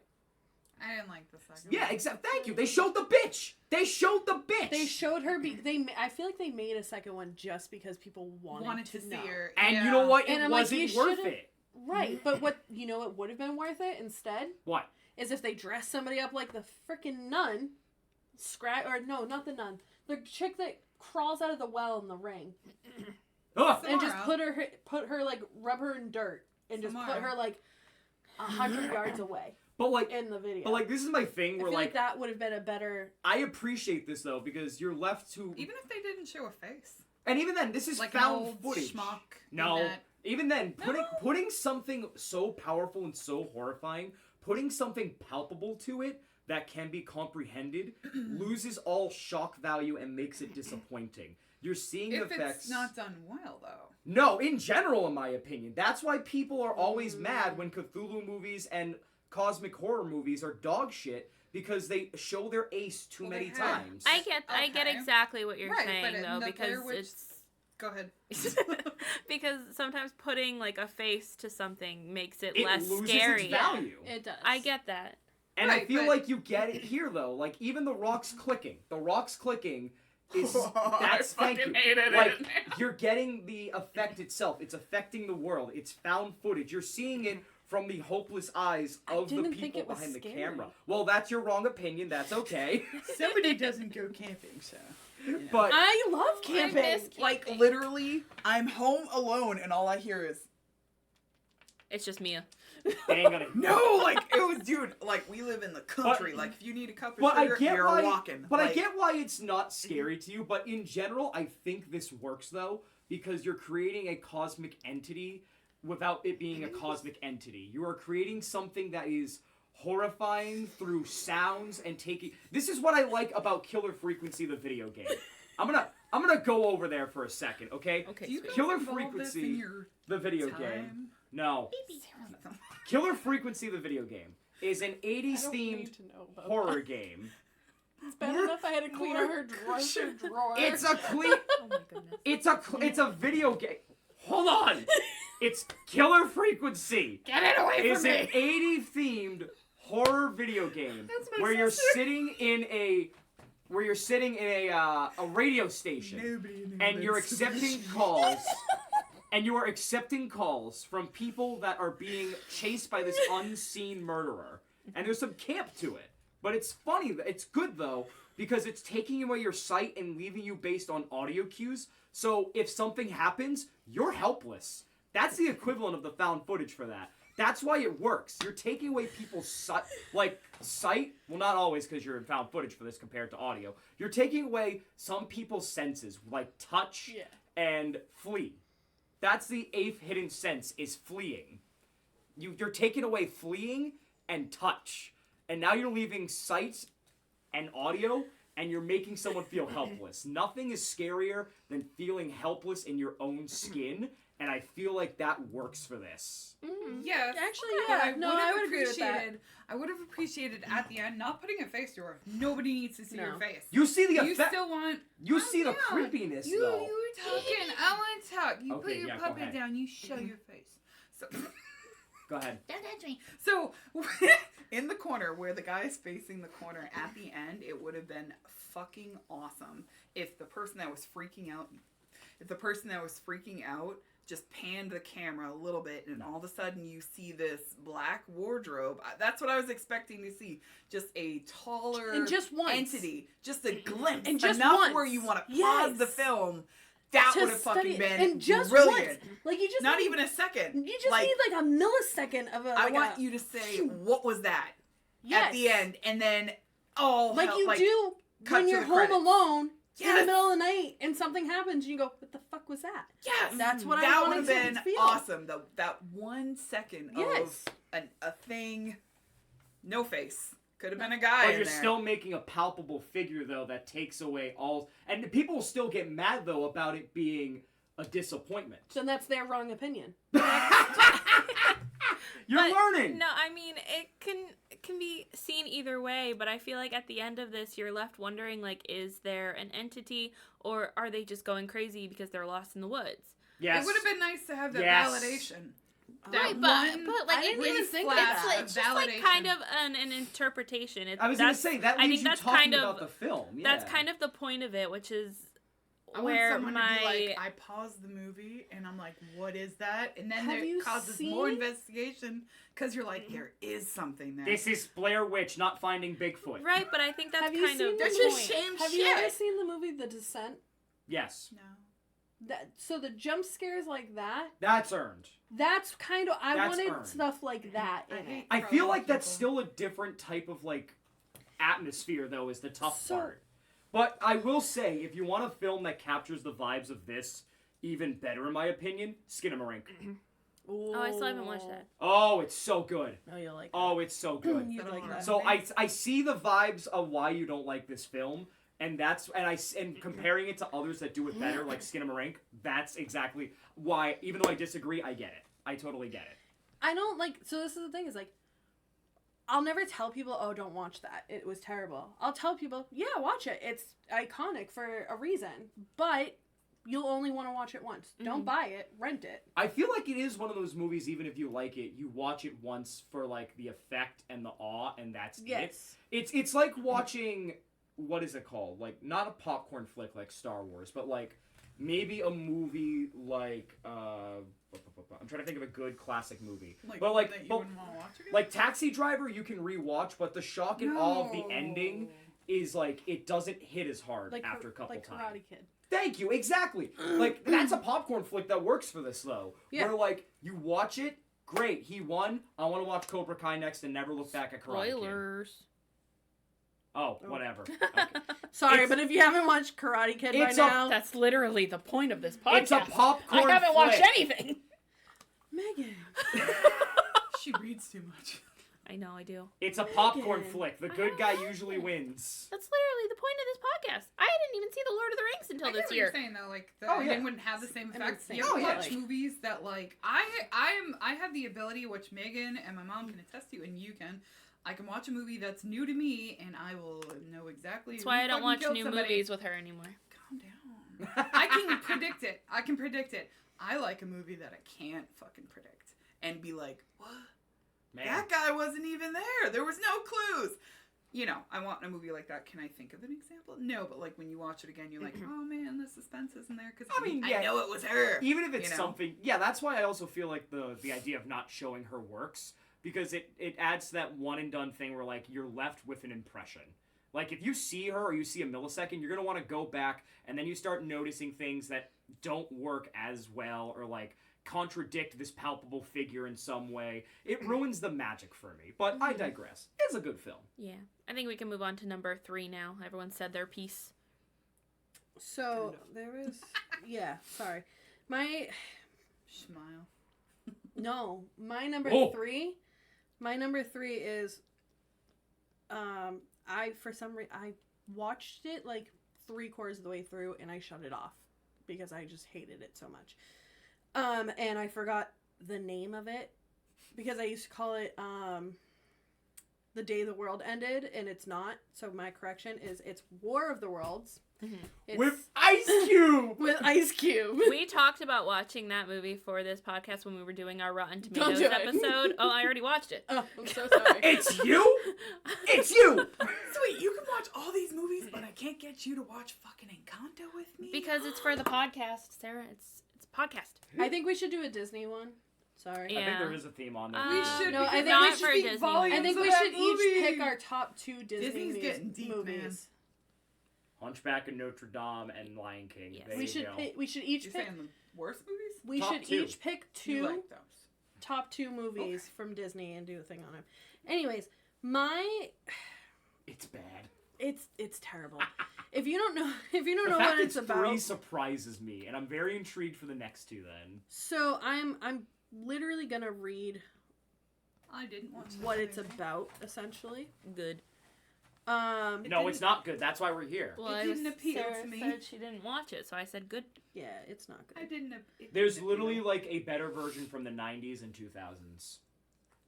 I didn't like the second Yeah, one. exactly. Thank you. They showed the bitch. They showed the bitch. They showed her. I feel like they made a second one just because people wanted to see know. her. And yeah. you know what? It And I'm like, wasn't you worth should've- it. Right, but what it would have been worth it instead What? is if they dressed somebody up like the freaking nun, not the nun, the chick that crawls out of the well in the ring, Ugh. and just Samara. put her like rub her in dirt and just put Samara. her like 100 yards away But like, in the video. this is my thing I where feel like like that would have been a better. I appreciate this though because you're left to Even if they didn't show a face. and even then this is Like an found old footage. schmuck. No, that- even then No. putting something so powerful and so horrifying, putting something palpable to it that can be comprehended loses all shock value and makes it disappointing. You're seeing If effects. it's not done well, though. No, in general, in my opinion. That's why people are always mad when Cthulhu movies and cosmic horror movies are dog shit because they show their ace too Well, many they have. times. I get Okay. exactly what you're Right, saying but in though, the because Blair Witch- it's Go ahead. because sometimes putting like a face to something makes it It less loses scary. its value. It does. I get that. And I Right, feel but- like you get it here, though. Like, even the rocks clicking. The rocks clicking is... That's... I Thank you. fucking hated Like, it. you're getting the effect itself. It's affecting the world. It's found footage. You're seeing it from the hopeless eyes I of the didn't think people it was behind the scary. camera. Well, that's your wrong opinion. That's okay. Somebody doesn't go camping, so. But... I love camping. miss Like, camping. literally, I'm home alone and all I hear is, It's just Mia. they ain't gonna... no, like, it was, dude, like, we live in the country. But- Like, if you need a cup of But I sugar, get you're why. walking. But like, I get why it's not scary to you. But in general, I think this works though because you're creating a cosmic entity without it being a cosmic entity. You are creating something that is horrifying through sounds and taking. This is what I like about Killer Frequency, the video game. I'm gonna go over there for a second, okay? Okay. Do you sweet. guys Killer involve Frequency, this in your the video time? game. No. Killer Frequency, the video game, is an 80s themed horror game. It's bad enough I had to clean out her drawer. It's a clean. Oh my goodness. It's a video game. Hold on. It's Killer Frequency. Get it away It's from an me! 80s themed horror video game That's my where you're sister. sitting in a a radio station Nobody knew and you're this. accepting calls. And you are accepting calls from people that are being chased by this unseen murderer. And there's some camp to it. But it's funny. It's good, though, because it's taking away your sight and leaving you based on audio cues. So if something happens, you're helpless. That's the equivalent of the found footage for that. That's why it works. You're taking away people's sight. Well, not always because you're in found footage for this compared to audio. You're taking away some people's senses, like touch and flee. That's the 8th hidden sense, is fleeing. You're taking away fleeing and touch. And now you're leaving sight and audio, and you're making someone feel helpless. Nothing is scarier than feeling helpless in your own skin, and I feel like that works for this. Yes. Actually, but yeah. No, I would agree with that. I would have appreciated at the end not putting a face to her. Nobody needs to see No. your face. You see the You effect. still want. You see the yeah. creepiness, You though. were talking. I want to talk. You put Okay, your yeah, go puppet ahead. down. You show your face. So. Go ahead. Don't touch me. So, in the corner where the guy is facing the corner at the end, it would have been fucking awesome if the person that was freaking out, just panned the camera a little bit, and all of a sudden you see this black wardrobe. That's what I was expecting to see. Just a taller And just once. entity, just a glimpse, And just enough once. where you want to Yes. pause the film. That To would have study fucking it. been and just brilliant. once. Like, you just Not need, even a second. You just like, need like a millisecond of a. I Like want a, you to say, what was that? yes. At the end, and then, oh, like hell, you do cut when to you're the home credits. alone in Yes. the middle of the night and something happens and you go, what the fuck was that? Yes, That's what I that wanted would to have been feel. awesome. That 1 second Yes. of a thing, no face. Could have been a guy. But in you're there. still making a palpable figure, though, that takes away all... And people will still get mad, though, about it being a disappointment. So that's their wrong opinion. You're But, learning! No, I mean it can be seen either way, but I feel like at the end of this you're left wondering, like, is there an entity or are they just going crazy because they're lost in the woods? Yes. It would have been nice to have that Yes. validation. Right, That but like I didn't it's even think flat of that. it's just like kind validation. of an interpretation. I was going to That's- say, that I leaves think you that's talking kind of about the film. Yeah. that's kind of the point of it, which is I want where someone my to be like, I paused the movie and I'm like, what is that? And then Have it you causes more seen- investigation because you're like, there is something there. This is Blair Witch not finding Bigfoot. right, but I think that's Have you kind seen of the the That's point. just shame Have shit. you ever seen the movie The Descent? Yes. No. So the jump scares like that, That's earned. that's kind of, I That's wanted earned. stuff like that I in hate it. I feel like that's people. still a different type of, like, atmosphere, though, is the tough So- part. But I will say, if you want a film that captures the vibes of this even better, in my opinion, Skinamarink. Oh, I still haven't watched that. Oh, it's so good. Oh, you'll like Oh, it's so good. You'd like that. So I see the vibes of why you don't like this film, and and comparing it to others that do it better, like Skinamarink, that's exactly why. Even though I disagree, I get it. I totally get it. I don't like, so this is the thing, is like, I'll never tell people, oh, don't watch that. It was terrible. I'll tell people, yeah, watch it. It's iconic for a reason. But you'll only want to watch it once. Don't buy it, rent it. I feel like it is one of those movies, even if you like it, you watch it once for, like, the effect and the awe, and that's Yes. it. It's like watching, what is it called? Like, not a popcorn flick like Star Wars, but, like, maybe a movie like, I'm trying to think of a good classic movie. Like, but, like, that you but, wouldn't want to watch again? like, Taxi Driver, you can rewatch, but the shock and awe of the ending is, like, it doesn't hit as hard Like after a couple like times. Karate Kid. Thank you, exactly. Like, that's a popcorn flick that works for this, though. Yeah. Where, like, you watch it, great, he won, I want to watch Cobra Kai next and never look back at Karate Kid. Spoilers. Oh, whatever. Okay. Sorry, It's- but if you haven't watched Karate Kid by It's now, That's literally the point of this podcast. It's a popcorn I haven't watched flick. anything. Megan. She reads too much. I know, I do. It's a popcorn Megan. flick. The good guy usually wins. That's literally the point of this podcast. I didn't even see The Lord of the Rings until I get this what year. you're saying though, like the Oh, yeah. ending wouldn't have the same I mean, effect. same. You ever Oh, yeah. watch movies that like I have the ability, which Megan and my mom can attest to, and you can. I can watch a movie that's new to me, and I will know exactly. That's why who I don't fucking watch killed new somebody. movies with her anymore. Calm down. I can predict it. I can predict it. I like a movie that I can't fucking predict and be like, what? Man. That guy wasn't even there. There was no clues. You know, I want a movie like that. Can I think of an example? No, but like when you watch it again, you're like, oh man, the suspense isn't there because I mean, yeah. I know it was her. Even if it's You know? something, yeah, that's why I also feel like the idea of not showing her works, because it adds to that one and done thing where, like, you're left with an impression. Like, if you see her or you see a millisecond, you're going to want to go back, and then you start noticing things that don't work as well, or, like, contradict this palpable figure in some way. It ruins the magic for me. But I digress. It's a good film. Yeah. I think we can move on to number 3 now. Everyone said their piece. So there was, yeah. Sorry, my Smile. no, my number Oh. 3. My number 3 is, I for some reason I watched it like 3/4 of the way through and I shut it off because I just hated it so much. And I forgot the name of it because I used to call it The Day the World Ended, and it's not. So my correction is it's War of the Worlds. It's With Ice Cube! with Ice Cube. We talked about watching that movie for this podcast when we were doing our Rotten Don't Tomatoes do it. episode. Oh, I already watched it. Oh, I'm so sorry. It's you? It's you! So wait, you can watch all these movies, but I can't get you to watch fucking Encanto with me? Because it's for the podcast, Sarah. It's a podcast. I think we should do a Disney one. Sorry. Yeah. I think there is a theme on there. We should. No, I because think there we should should be Disney. volumes I think of we that should movie. each pick our top 2 Disney Disney's movies. getting deep, movies. Hunchback of Notre Dame and Lion King. Yes. There We you should go. we should each You're pick saying the worst movies? we Top should 2. each pick You 2 like those? top 2 movies from Disney and do a thing on them. Anyways, my It's bad. it's terrible. If you don't know The what fact it's about. 3 surprises me, and I'm very intrigued for the next 2 then. So I'm literally going to read I didn't watch that what it's movie. about essentially. Good. No, it's not good. That's why we're here. Well, It I didn't was, appeal Sarah to me. said she didn't watch it, so I said good. Yeah, it's not good. I didn't. There's literally like a better version from the 90s and 2000s.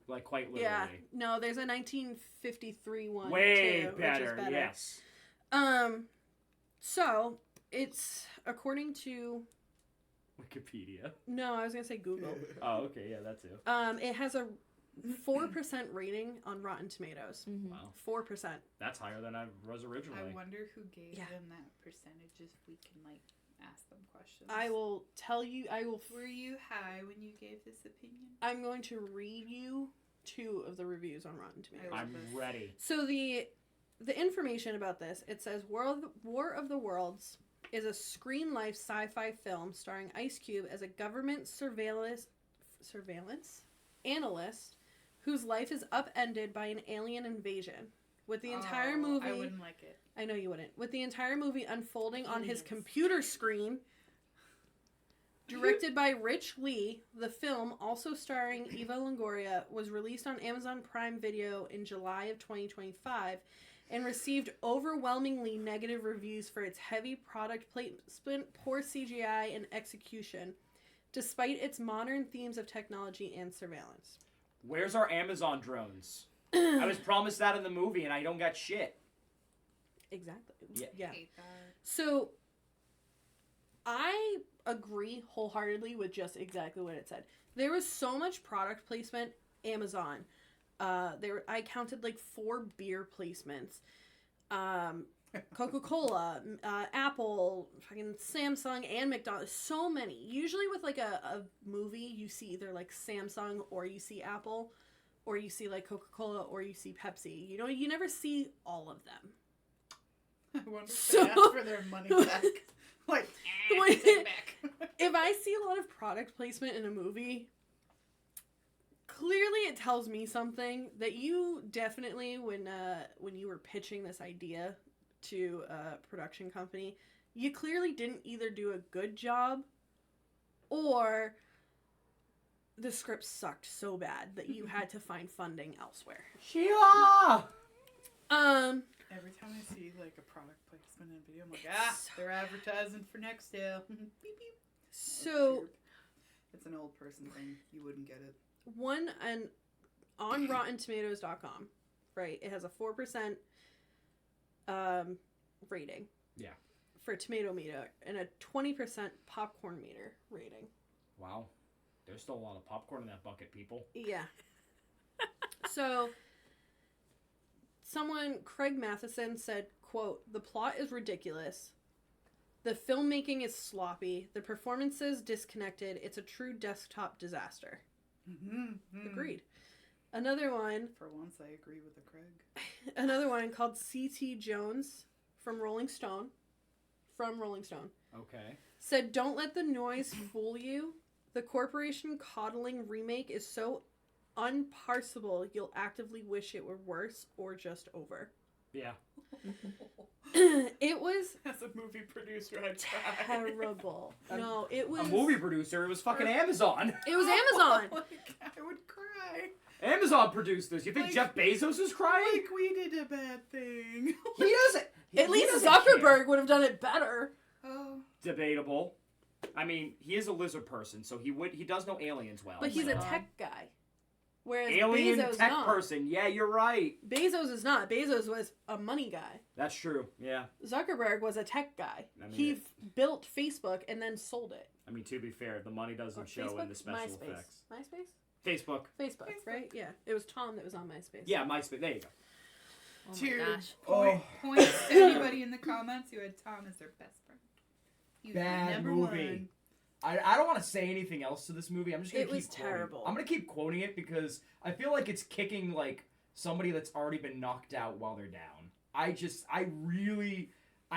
Like quite literally. Yeah. No, there's a 1953 one Way too, better, which is better. yes. So it's according to Wikipedia. no, I was gonna say Google. Oh, okay, yeah, that too. It has a 4% rating on Rotten Tomatoes. Mm-hmm. Wow. 4%. That's higher than I was originally. I wonder who gave Yeah. them that percentage. If we can like ask them questions. I will tell you. Were you high when you gave this opinion? I'm going to read you 2 of the reviews on Rotten Tomatoes. I'm ready. So the information about this, it says War of the Worlds is a screen life sci-fi film starring Ice Cube as a government surveillance analyst whose life is upended by an alien invasion. With the entire movie, I wouldn't like it. I know you wouldn't. With the entire movie unfolding on his Aliens. computer screen. Directed by Rich Lee, the film, also starring Eva Longoria, was released on Amazon Prime Video in July of 2025 and received overwhelmingly negative reviews for its heavy product placement, poor CGI, and execution, despite its modern themes of technology and surveillance. Where's our Amazon drones? I was promised that in the movie, and I don't got shit. Exactly. Yeah. Yeah. I hate that. So, I agree wholeheartedly with just exactly what it said. There was so much product placement. Amazon. I counted like 4 beer placements. Coca-Cola, Apple, fucking Samsung, and McDonald's. So many. Usually with like a movie, you see either like Samsung or you see Apple, or you see like Coca-Cola or you see Pepsi. You know, you never see all of them. I wonder if they ask for their money back. Like, take it back. If I see a lot of product placement in a movie, clearly it tells me something that you definitely, when you were pitching this idea to a production company, you clearly didn't either do a good job or the script sucked so bad that you had to find funding elsewhere. Sheila! Every time I see like a product placement in a video, I'm like, they're advertising for Nextel. Beep beep. So it's an old person thing. You wouldn't get it. On RottenTomatoes.com, right? It has a 4% rating. Yeah. For tomato meter and a 20% popcorn meter rating. Wow. There's still a lot of popcorn in that bucket, people. Yeah. So, Craig Matheson said, quote, "The plot is ridiculous. The filmmaking is sloppy. The performances disconnected. It's a true desktop disaster." Mm-hmm. Agreed. Another one. For once, I agree with the Craig. Another one called C.T. Jones from Rolling Stone. Okay. Said, "Don't let the noise fool you. The corporation coddling remake is so unparsable you'll actively wish it were worse or just over." Yeah. It was As a movie producer, I'd try. terrible. No, it was A movie producer, it was fucking Amazon. It was Amazon. Like, I would cry. Amazon produced this. You think Like- Jeff Bezos is crying? Like, we did a bad thing. He doesn't. At he least doesn't Zuckerberg care. would have done it better. Oh. Debatable. I mean, he is a lizard person, so he does know aliens well. But he's so. a tech guy. Whereas alien Bezos tech not. person. Yeah, you're right. Bezos is not. Bezos was a money guy. That's true. Yeah. Zuckerberg was a tech guy. I mean, He built Facebook and then sold it. I mean, to be fair, the money doesn't Or show Facebook? in the special MySpace. effects. Facebook, Facebook. right? Yeah. It was Tom that was on MySpace. Yeah, MySpace. There you go. Oh my To gosh. points to anybody in the comments who had Tom as their best friend. He was Bad number movie. one. I don't want to say anything else to this movie. I'm just gonna It keep was quoting. terrible. I'm gonna keep quoting it because I feel like it's kicking like somebody that's already been knocked out while they're down. I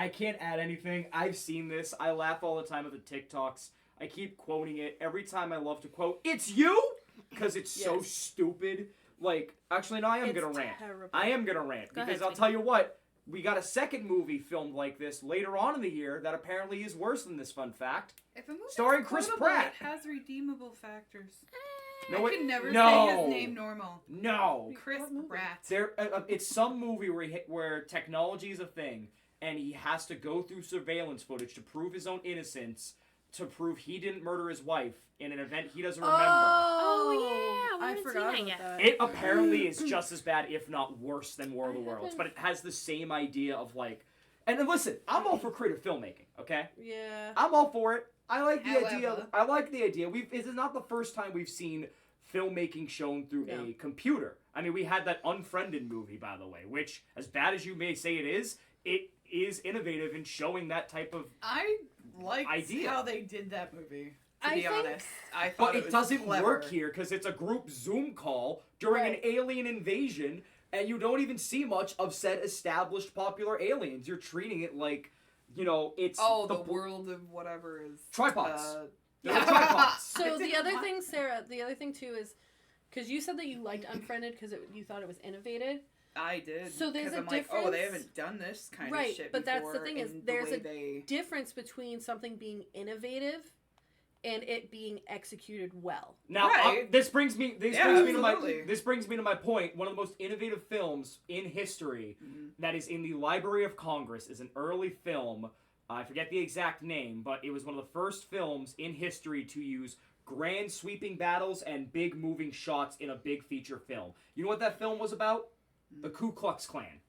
can't add anything. I've seen this. I laugh all the time at the TikToks. I keep quoting it every time. I love to quote, "It's you," because it's so Yes. stupid. Like, actually, no, I am It's gonna rant. terrible. I am gonna rant Go because ahead, I'll Sweet. tell you what. We got a second movie filmed like this later on in the year that apparently is worse than this. Fun fact. If a movie's Starring Chris quotable, Pratt. It has redeemable factors. No, I can never no. say his name normal. No. Chris What movie? Pratt. It's some movie where technology is a thing, and he has to go through surveillance footage to prove his own innocence, to prove he didn't murder his wife in an event he doesn't remember. Oh, yeah, we I haven't forgot seen that about yet. that. It apparently is just as bad, if not worse, than War of the I Worlds, haven't- but it has the same idea of like. And then listen, I'm all for creative filmmaking. Okay, Yeah. I'm all for it. I like the idea. However- I like the idea. This is not the first time we've seen filmmaking shown through No. a computer. I mean, we had that Unfriended movie, by the way, which, as bad as you may say it is innovative in showing that type of. I liked Idea. how they did that movie. To I be think- honest, I thought But it was doesn't clever. work here because it's a group Zoom call during Right. an alien invasion, and you don't even see much of said established popular aliens. You're treating it like, it's Oh, the world of whatever is Tripods. They're yeah. tripods. So I the didn't other like- thing, Sarah, too is because you said that you liked Unfriended because you thought it was innovative. I did. So there's 'cause a I'm like, oh, they difference- haven't done this kind Right, of shit but that's the before, thing is and the there's way a they... difference between something being innovative and it being executed well. Now, Right. this brings me to absolutely. my point. One of the most innovative films in history Mhm. that is in the Library of Congress is an early film. I forget the exact name, but it was one of the first films in history to use grand sweeping battles and big moving shots in a big feature film. You know what that film was about? The Ku Klux Klan.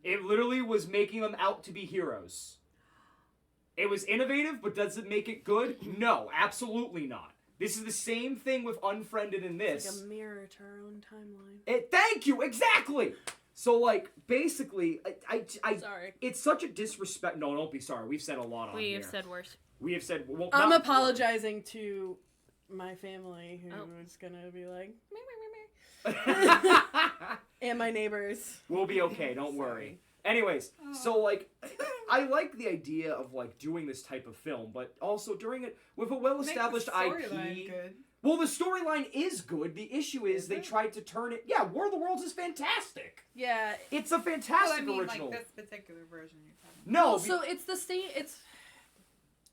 It literally was making them out to be heroes. It was innovative, but does it make it good? No, absolutely not. This is the same thing with Unfriended in this. It's like a mirror to our own timeline. Thank you, exactly. So like, basically, Sorry. it's such a disrespect. No, don't be sorry. We've said a lot on here. We've said worse. We have said. Well, I'm not- apologizing to my family who's gonna be like, me. And my neighbors. We'll be okay. Don't worry. Anyways, so like, I like the idea of like doing this type of film, but also doing it with a well-established IP. Good. Well, the storyline is good. The issue is they it? tried to turn it. Yeah, War of the Worlds is fantastic. Yeah. It's a Well, fantastic I mean, original. like this particular version you're talking about. No, Well, so it's the same.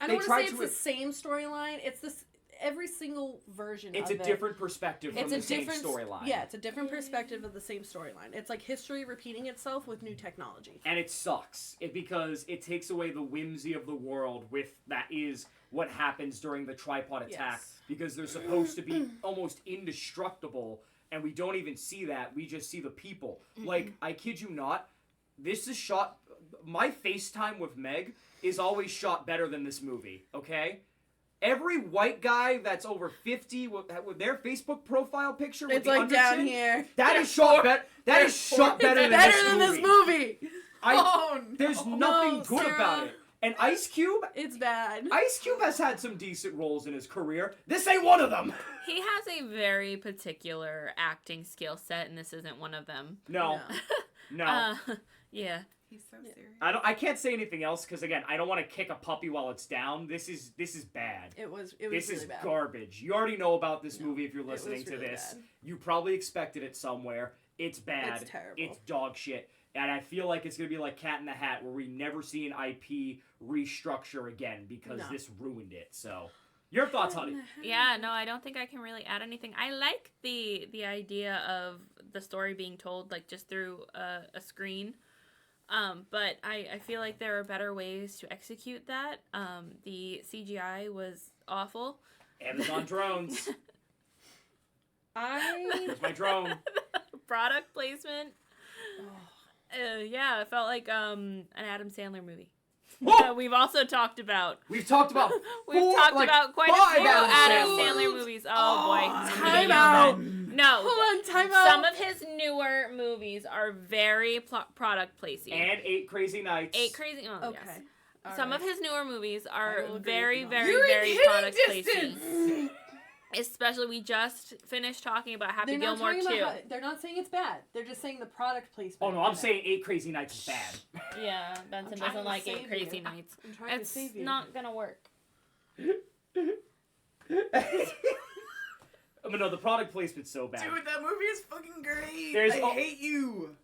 I They don't want to tried say it's to- the same storyline. It's this every single version. it's of a it. different perspective from It's the a same different storyline. Yeah, it's a different perspective of the same storyline. It's like history repeating itself with new technology. And it sucks. Because it takes away the whimsy of the world with that is what happens during the tripod attack. Yes. Because they're supposed to be almost indestructible, and we don't even see that. We just see the people. Like, I kid you not, this is shot... My FaceTime with Meg is always shot better than this movie, okay? Every white guy that's over 50 with their Facebook profile picture with It's the like under down chin, here. that is shot better. That is shot better It's than better this than movie. this movie. There's nothing good Sarah. about it. And Ice Cube, It's bad. Ice Cube has had some decent roles in his career. This ain't one of them. He has a very particular acting skill set, and this isn't one of them. No, no. Yeah. He's so serious. I can't say anything else because again, I don't want to kick a puppy while it's down. This is bad. It was This really is bad. garbage. You already know about this movie if you're it was listening to really this. bad. You probably expected it somewhere. It's bad. It's terrible. It's dog shit. And I feel like it's going to be like Cat in the Hat where we never see an IP restructure again because No. this ruined it. So, your thoughts, honey? Yeah, no, I don't think I can really add anything. I like the idea of the story being told like just through a screen. But I feel like there are better ways to execute that. The CGI was awful. Amazon drones. I Here's my drone. Product placement. Yeah, it felt like an Adam Sandler movie. Whoa! We've also talked about. We've talked about We've talked about quite a five few Adam Sandler Sandler movies. Oh boy. time out. No. Hold on, time out. Some of his newer movies are very product placey. And 8 Crazy Nights. 8 Crazy. Oh, Okay. yes. All Some right. of his newer movies I are will agree very, with you on very, You're in very hitting product distance. placey. Especially, we just finished talking about Happy They're not Gilmore talking 2. about they're not saying it's bad. They're just saying the product placement. Oh no, in I'm it. saying 8 Crazy Nights is bad. Yeah, Benson trying doesn't to like save 8 Crazy you. Nights. I'm trying to It's save you. not gonna work. But no, the product placement's so bad. Dude, that movie is fucking great. There's I al- hate you.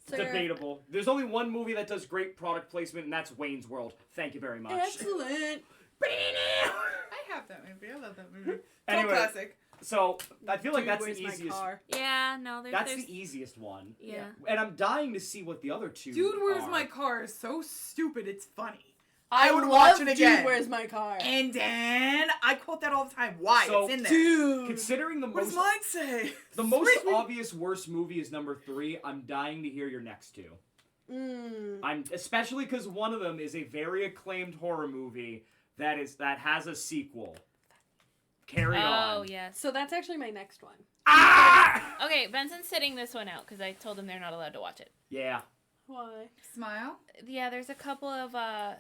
Sarah. Debatable. There's only one movie that does great product placement, and that's Wayne's World. Thank you very much. Excellent. I have that movie. I love that movie. Anyway. Cult classic. So I feel like Dude, that's the where's my easiest. car? Yeah, no, there's. That's there's the easiest one. yeah. And I'm dying to see what the other two. Dude, Where's are. My Car is so stupid. It's funny. I would love watch it again. Dude, where's my car? And then I quote that all the time. Why? So, it's in there. Dude. Considering the What does most mine say? the most obvious worst movie is number 3, I'm dying to hear your next two. I'm especially because one of them is a very acclaimed horror movie that has a sequel. Carry on. Oh yes. So that's actually my next one. Ah! Okay, Benson's sitting this one out because I told them they're not allowed to watch it. Yeah. Why? Smile. Yeah, there's a couple of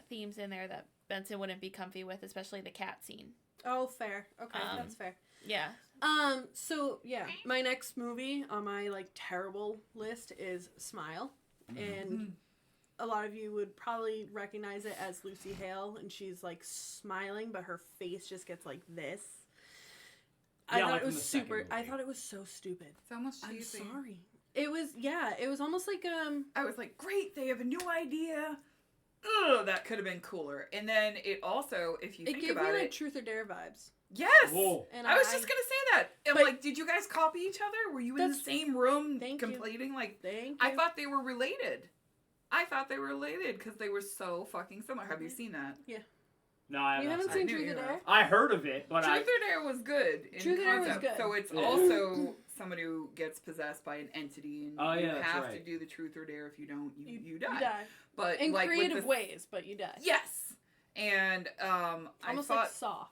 themes in there that Benson wouldn't be comfy with, especially the cat scene. Oh, fair. Okay, Um, that's fair. Yeah. So yeah, my next movie on my like terrible list is Smile, and a lot of you would probably recognize it as Lucy Hale, and she's like smiling, but her face just gets like this. I Yeah, thought like it from was the second super. I movie. thought it was so stupid. It's almost I'm cheesy. sorry. It was It was almost like I was like, great, they have a new idea. Ugh, that could have been cooler. And then it also, if you it think gave about me like it, Truth or Dare vibes. yes. Whoa. And I was just gonna say that. I'm But- like, did you guys copy each other? Were you in the That's- same room Thank you. completing? Like, Thank you. I thought they were related. I thought they were related because they were so fucking similar. Have you seen that? No, I You haven't not seen knew Truth you or have. Dare? I heard of it, but Truth or Dare was good in Truth or Dare was concept. good. So it's Yeah. also somebody who gets possessed by an entity, and Oh, you yeah, that's have to right. do the Truth or Dare. If you don't, you die. You die But in like with creative this- ways, but you die. Yes. And I Almost thought like Saw.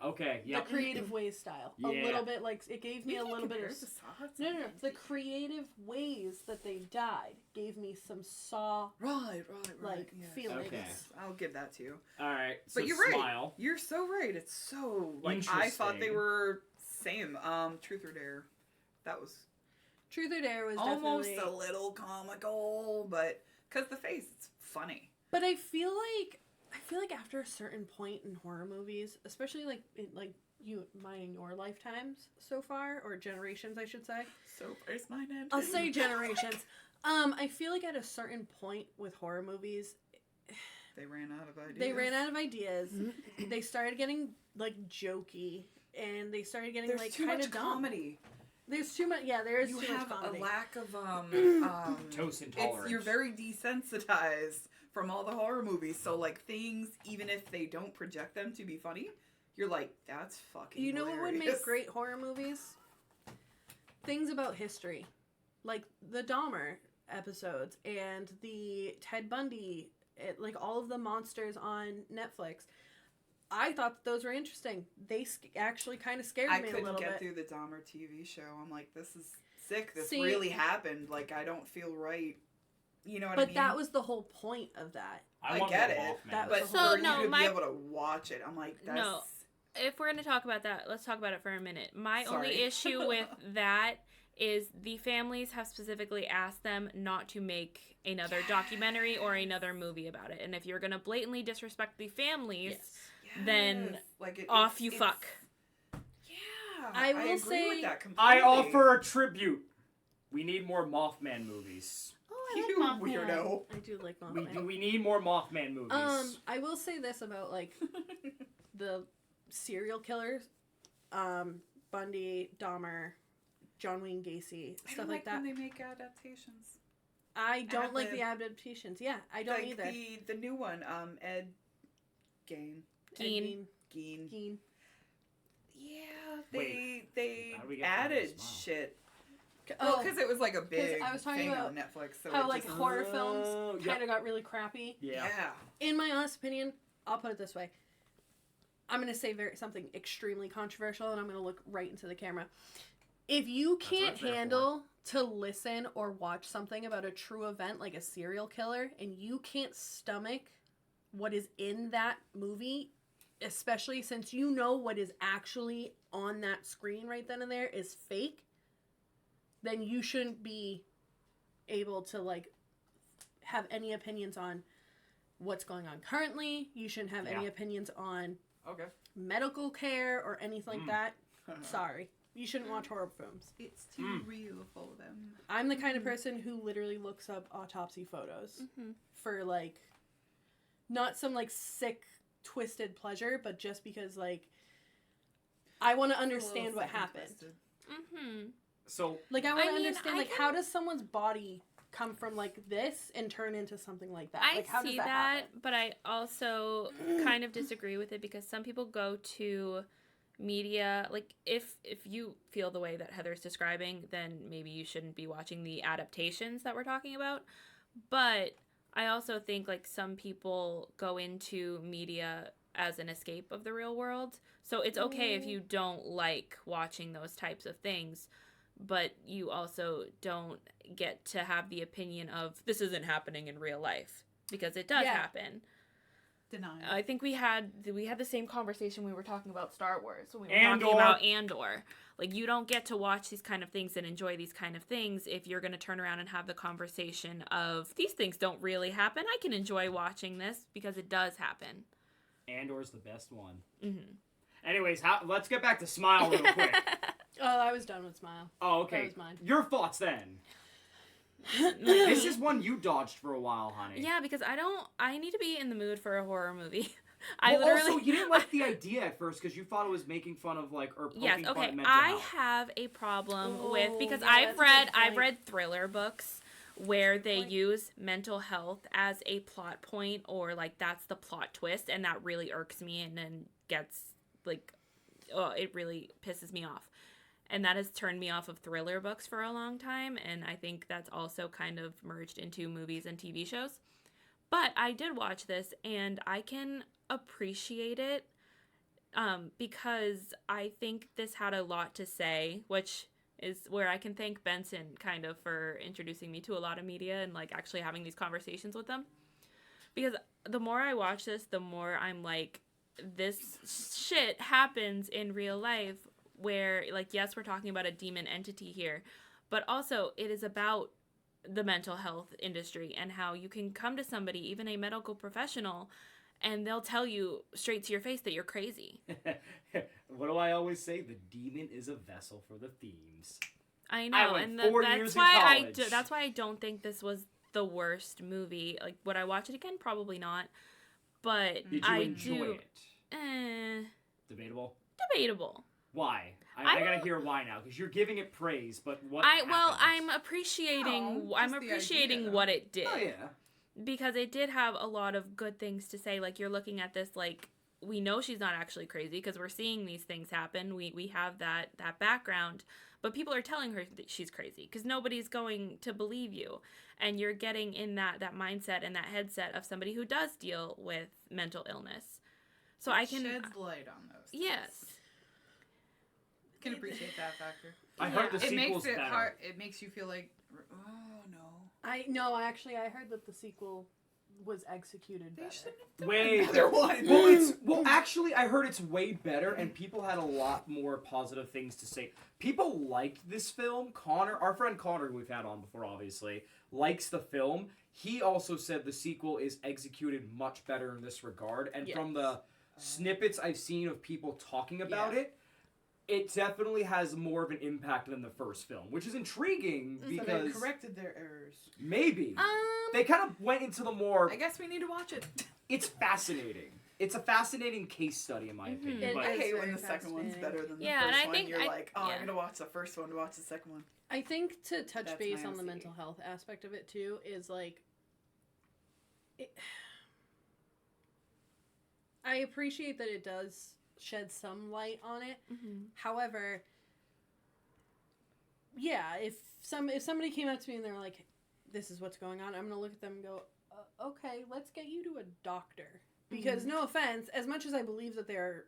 Okay. The Yep. creative ways style. Yeah. A little bit like it gave me a little bit of no. The creative. creative ways that they died gave me some Saw Right. like yes. feelings. Okay. I'll give that to you. All right. So But you're right. Smile. You're so right. It's so like I thought they Interesting. were same. Truth or Dare. That was Truth or Dare was almost definitely a little comical, but because the face, it's funny. But I feel like after a certain point in horror movies, especially like in mine and your lifetimes so far, or generations, I should say. So is mine and I'll say generations. I feel like at a certain point with horror movies, they ran out of ideas. They started getting like jokey, and they started getting There's like too kind much of dumb. comedy. There's too much. Yeah, there is You too much have comedy. a lack of Toast intolerance. You're very desensitized from all the horror movies. So like things, even if they don't project them to be funny, you're like, that's fucking. You know what would make hilarious. great horror movies? Things about history. Like the Dahmer episodes and the Ted Bundy, like all of the monsters on Netflix. I thought those were interesting. They actually kind of scared I me a couldn't little get bit. through the Dahmer TV show. I'm like, this is sick. This See- really happened. Like, I don't feel right. You know what I But mean? that was the whole point of that. I I want get more it, Mothman. That But was So, for you no, to my- be able to watch it, I'm like, that's... No. If we're going to talk about that, let's talk about it for a minute. My Sorry. only issue with that is the families have specifically asked them not to make another documentary or another movie about it. And if you're going to blatantly disrespect the families, then Yes. Like off you fuck. Yeah, I will agree say- with that completely. I offer a tribute. We need more Mothman movies. Oh, You weirdo. I do like Mothman. We need more Mothman movies. I will say this about like the serial killers, Bundy, Dahmer, John Wayne Gacy, I stuff don't like that. when they make adaptations. I don't like the Ad-lib. adaptations. Yeah, I don't like either. the new one, Ed Gein. Gein. Gein. Yeah, Wait, they how do we get from added this? Wow. shit. Well, because it was like a big I was talking thing about on Netflix. So How it like just, horror films yeah. kind of got really crappy. Yeah. In my honest opinion, I'll put it this way. I'm going to say something extremely controversial, and I'm going to look right into the camera. If you That's what can't it's there handle to listen or watch something about a true event like a serial killer, and you can't stomach what is in that movie, especially since you know what is actually on that screen right then and there is fake, then you shouldn't be able to like have any opinions on what's going on currently. You shouldn't have any Yeah. opinions on Okay. medical care or anything like that. Sorry. You shouldn't watch horror films. It's too real for them. I'm the kind of person who literally looks up autopsy photos for like not some like sick twisted pleasure, but just because like I want to understand what happened. Mm-hmm. So Like I want to I mean, understand I like can- how does someone's body come from like this and turn into something like that? I Like how see does that, happen? but I also kind of disagree with it because some people go to media like if you feel the way that Heather's describing, then maybe you shouldn't be watching the adaptations that we're talking about. But I also think like some people go into media as an escape of the real world. So it's okay if you don't like watching those types of things, but you also don't get to have the opinion of this isn't happening in real life because it does Yeah. happen. Denied. I think we had the same conversation when we were talking about Star Wars when we were Andor. talking about Andor. Like you don't get to watch these kind of things and enjoy these kind of things if you're going to turn around and have the conversation of these things don't really happen. I can enjoy watching this because it does happen. Andor's the best one. Mm-hmm. Anyways, let's get back to Smile real quick. Oh, I was done with Smile. Oh, That okay. was mine. Your thoughts then. This is one you dodged for a while, honey. Yeah, because I need to be in the mood for a horror movie. I Well, literally also, you didn't like the idea at first because you thought it was making fun of or poking Yes, fun okay. at mental I health. have a problem with because yeah, I've that's a good read point. thriller books where they use mental health as a plot point or like that's the plot twist, and that really irks me and then gets like it really pisses me off. And that has turned me off of thriller books for a long time, and I think that's also kind of merged into movies and TV shows. But I did watch this, and I can appreciate it because I think this had a lot to say, which is where I can thank Benson kind of for introducing me to a lot of media and like actually having these conversations with them. Because the more I watch this, the more I'm like, this shit happens in real life where, like, yes, we're talking about a demon entity here, but also it is about the mental health industry and how you can come to somebody, even a medical professional, and they'll tell you straight to your face that you're crazy. What do I always say? The demon is a vessel for the themes. I know, I went and 4 that's years in why college. that's why I don't think this was the worst movie. Like, would I watch it again? Probably not. But Did you I enjoy do. it? Debatable? Debatable. Why? I I gotta don't- hear why now, because you're giving it praise, but what Well, happens? I'm appreciating. No, I'm just the appreciating idea. what it did. Oh yeah. Because it did have a lot of good things to say. Like, you're looking at this like, we know she's not actually crazy because we're seeing these things happen. We have that background, but people are telling her that she's crazy because nobody's going to believe you. And you're getting in that mindset and that headset of somebody who does deal with mental illness. So I can sheds light on those things. yes. Can appreciate that factor. I heard the It makes sequel's it better. hard. It makes you feel like, oh no, I heard that the sequel was executed they better. shouldn't have done Way another one. Well, actually, I heard it's way better, and people had a lot more positive things to say. People liked this film. Connor, our friend Connor, who we've had on before, obviously, likes the film. He also said the sequel is executed much better in this regard, and Yes. from the snippets I've seen of people talking about Yeah. it, it definitely has more of an impact than the first film, which is intriguing So they because corrected their errors. maybe they kind of went into the more. I guess we need to watch it. It's fascinating. It's a fascinating case study, in my opinion. It But I is hate very when the second one's fascinating. better than the Yeah, first and I one. think You're I- like, oh, yeah. I'm gonna watch the first one to watch the second one. I think to touch That's base my on the OCD. mental health aspect of it too is like, I appreciate that it does shed some light on it. Mm-hmm. However, yeah, if somebody came up to me and they're like, "This is what's going on," I'm gonna look at them and go, "Okay, let's get you to a doctor." Because no offense, as much as I believe that there are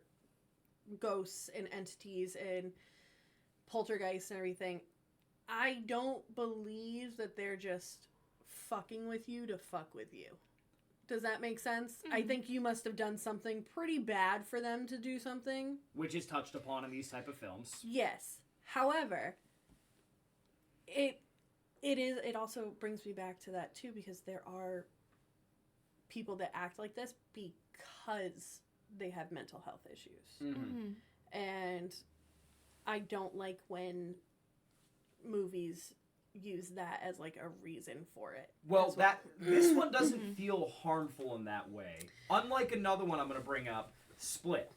ghosts and entities and poltergeists and everything, I don't believe that they're just fucking with you to fuck with you. Does that make sense? I Mhm. think you must have done something pretty bad for them to do something. which is touched upon in these type of films. Yes. However, it also brings me back to that too, because there are people that act like this because they have mental health issues. Mm-hmm. And I don't like when movies use that as like a reason for it. Well, That's what- this one doesn't feel harmful in that way. Unlike another one I'm going to bring up, Split.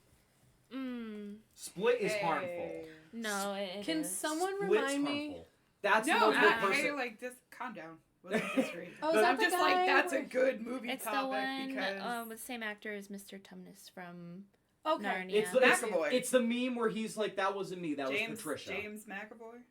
Split is harmful. No, it Can is. someone Split's remind me? harmful. That's No, multiple I person. like this. Calm down. Wasn't disagree. Oh, is The- that I'm the just guy like, that's a where- good movie It's the topic one because with the same actor as Mr. Tumnus from Okay. Narnia. It's the, McAvoy. it's the meme where he's like, that wasn't me, that was Patricia. James McAvoy.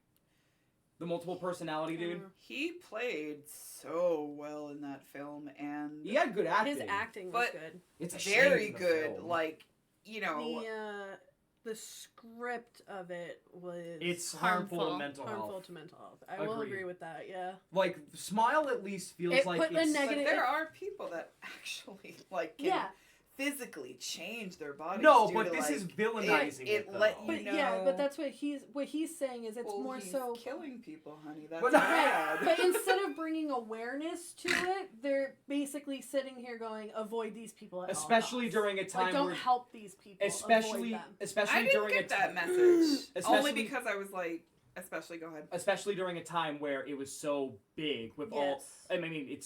The multiple personality dude. He played so well in that film, and He had good acting. His acting was But- good. It's a shame very the good. film. Like, you know, The script of it was It's harmful to harmful. mental harmful health. to mental health. I will Agreed. agree with that. Yeah. Like, Smile at least feels It like put a it's... but negative- there are people that actually like can Yeah. physically change their bodies. No, due but to, this like, is villainizing it though. let you But know. yeah, but that's what he's saying is it's well, more he's so. killing people, honey. That's But- bad. But instead of bringing awareness to it, they're basically sitting here going, "Avoid these people at all Especially costs." during a Like, time don't where... help these people. Especially, avoid them. especially I didn't during get a that message. Especially- Only because I was like, especially go ahead. especially during a time where it was so big with all... Yes. I mean,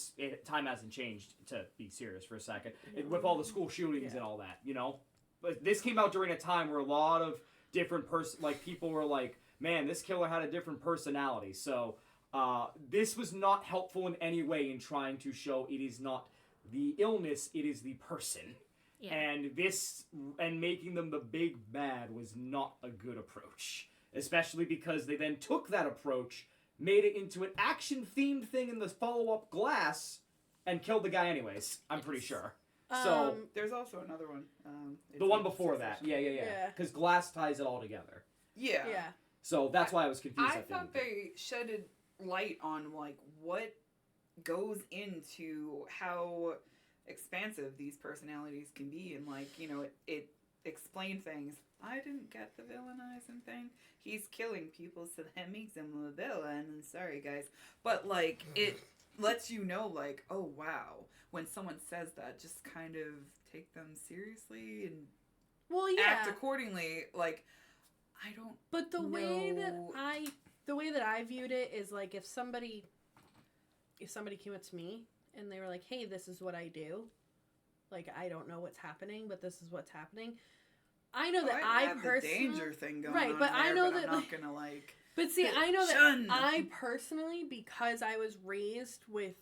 time hasn't changed, to be serious for a second, with all the school shootings and all that, you know? But this came out during a time where a lot of different people were like, man, this killer had a different personality. So this was not helpful in any way in trying to show it is not the illness, it is the person. Yeah. And making them the big bad was not a good approach. Especially because they then took that approach, made it into an action-themed thing in the follow-up Glass, and killed the guy anyways. I'm pretty sure. So There's also another one. the one before that, yeah. Because Glass ties it all together. Yeah. Yeah. So that's why I was confused. I at the thought end of it. they shedded light on like what goes into how expansive these personalities can be, and like, you know, it explained things. I didn't get the villainizing thing. He's killing people, so that makes him a villain. And sorry, guys, but like it lets you know, like, oh wow, when someone says that, just kind of take them seriously and act accordingly. Like, I don't. But the way know. that I viewed it is like if somebody came up to me and they were like, "Hey, this is what I do. Like, I don't know what's happening, but this is what's happening." I know that I have personally, the danger thing going right, on but there, I know but that I'm not gonna like. But see, I know that Shun. I personally, because I was raised with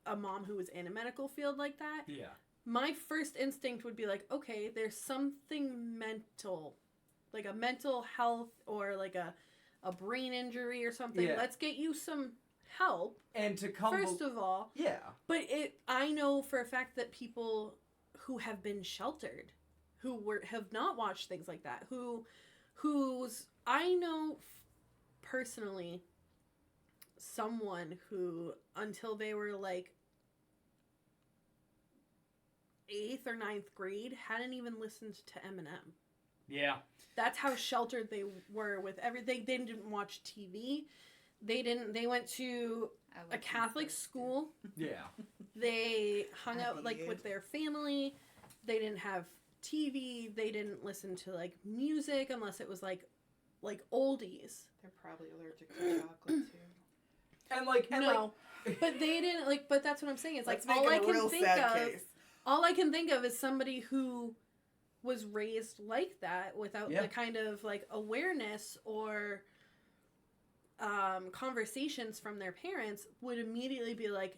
a mom who was in a medical field like that, Yeah. my first instinct would be like, okay, there's something mental, like a mental health or like a brain injury or something. Yeah. Let's get you some help. And to come First of all, yeah. but I know for a fact that people who have been sheltered, who have not watched things like that, who's I know personally someone who until they were like 8th or 9th grade hadn't even listened to Eminem. Yeah. That's how sheltered they were with everything. They didn't watch TV. They went to a Catholic school. Yeah. They hung I out like did. with their family. They didn't have TV. They didn't listen to like music unless it was like oldies. They're probably allergic to chocolate too. No, but they didn't like. But that's what I'm saying. It's like Let's all make I it a can real think sad of. case. All I can think of is somebody who was raised like that without the kind of like awareness or conversations from their parents would immediately be like,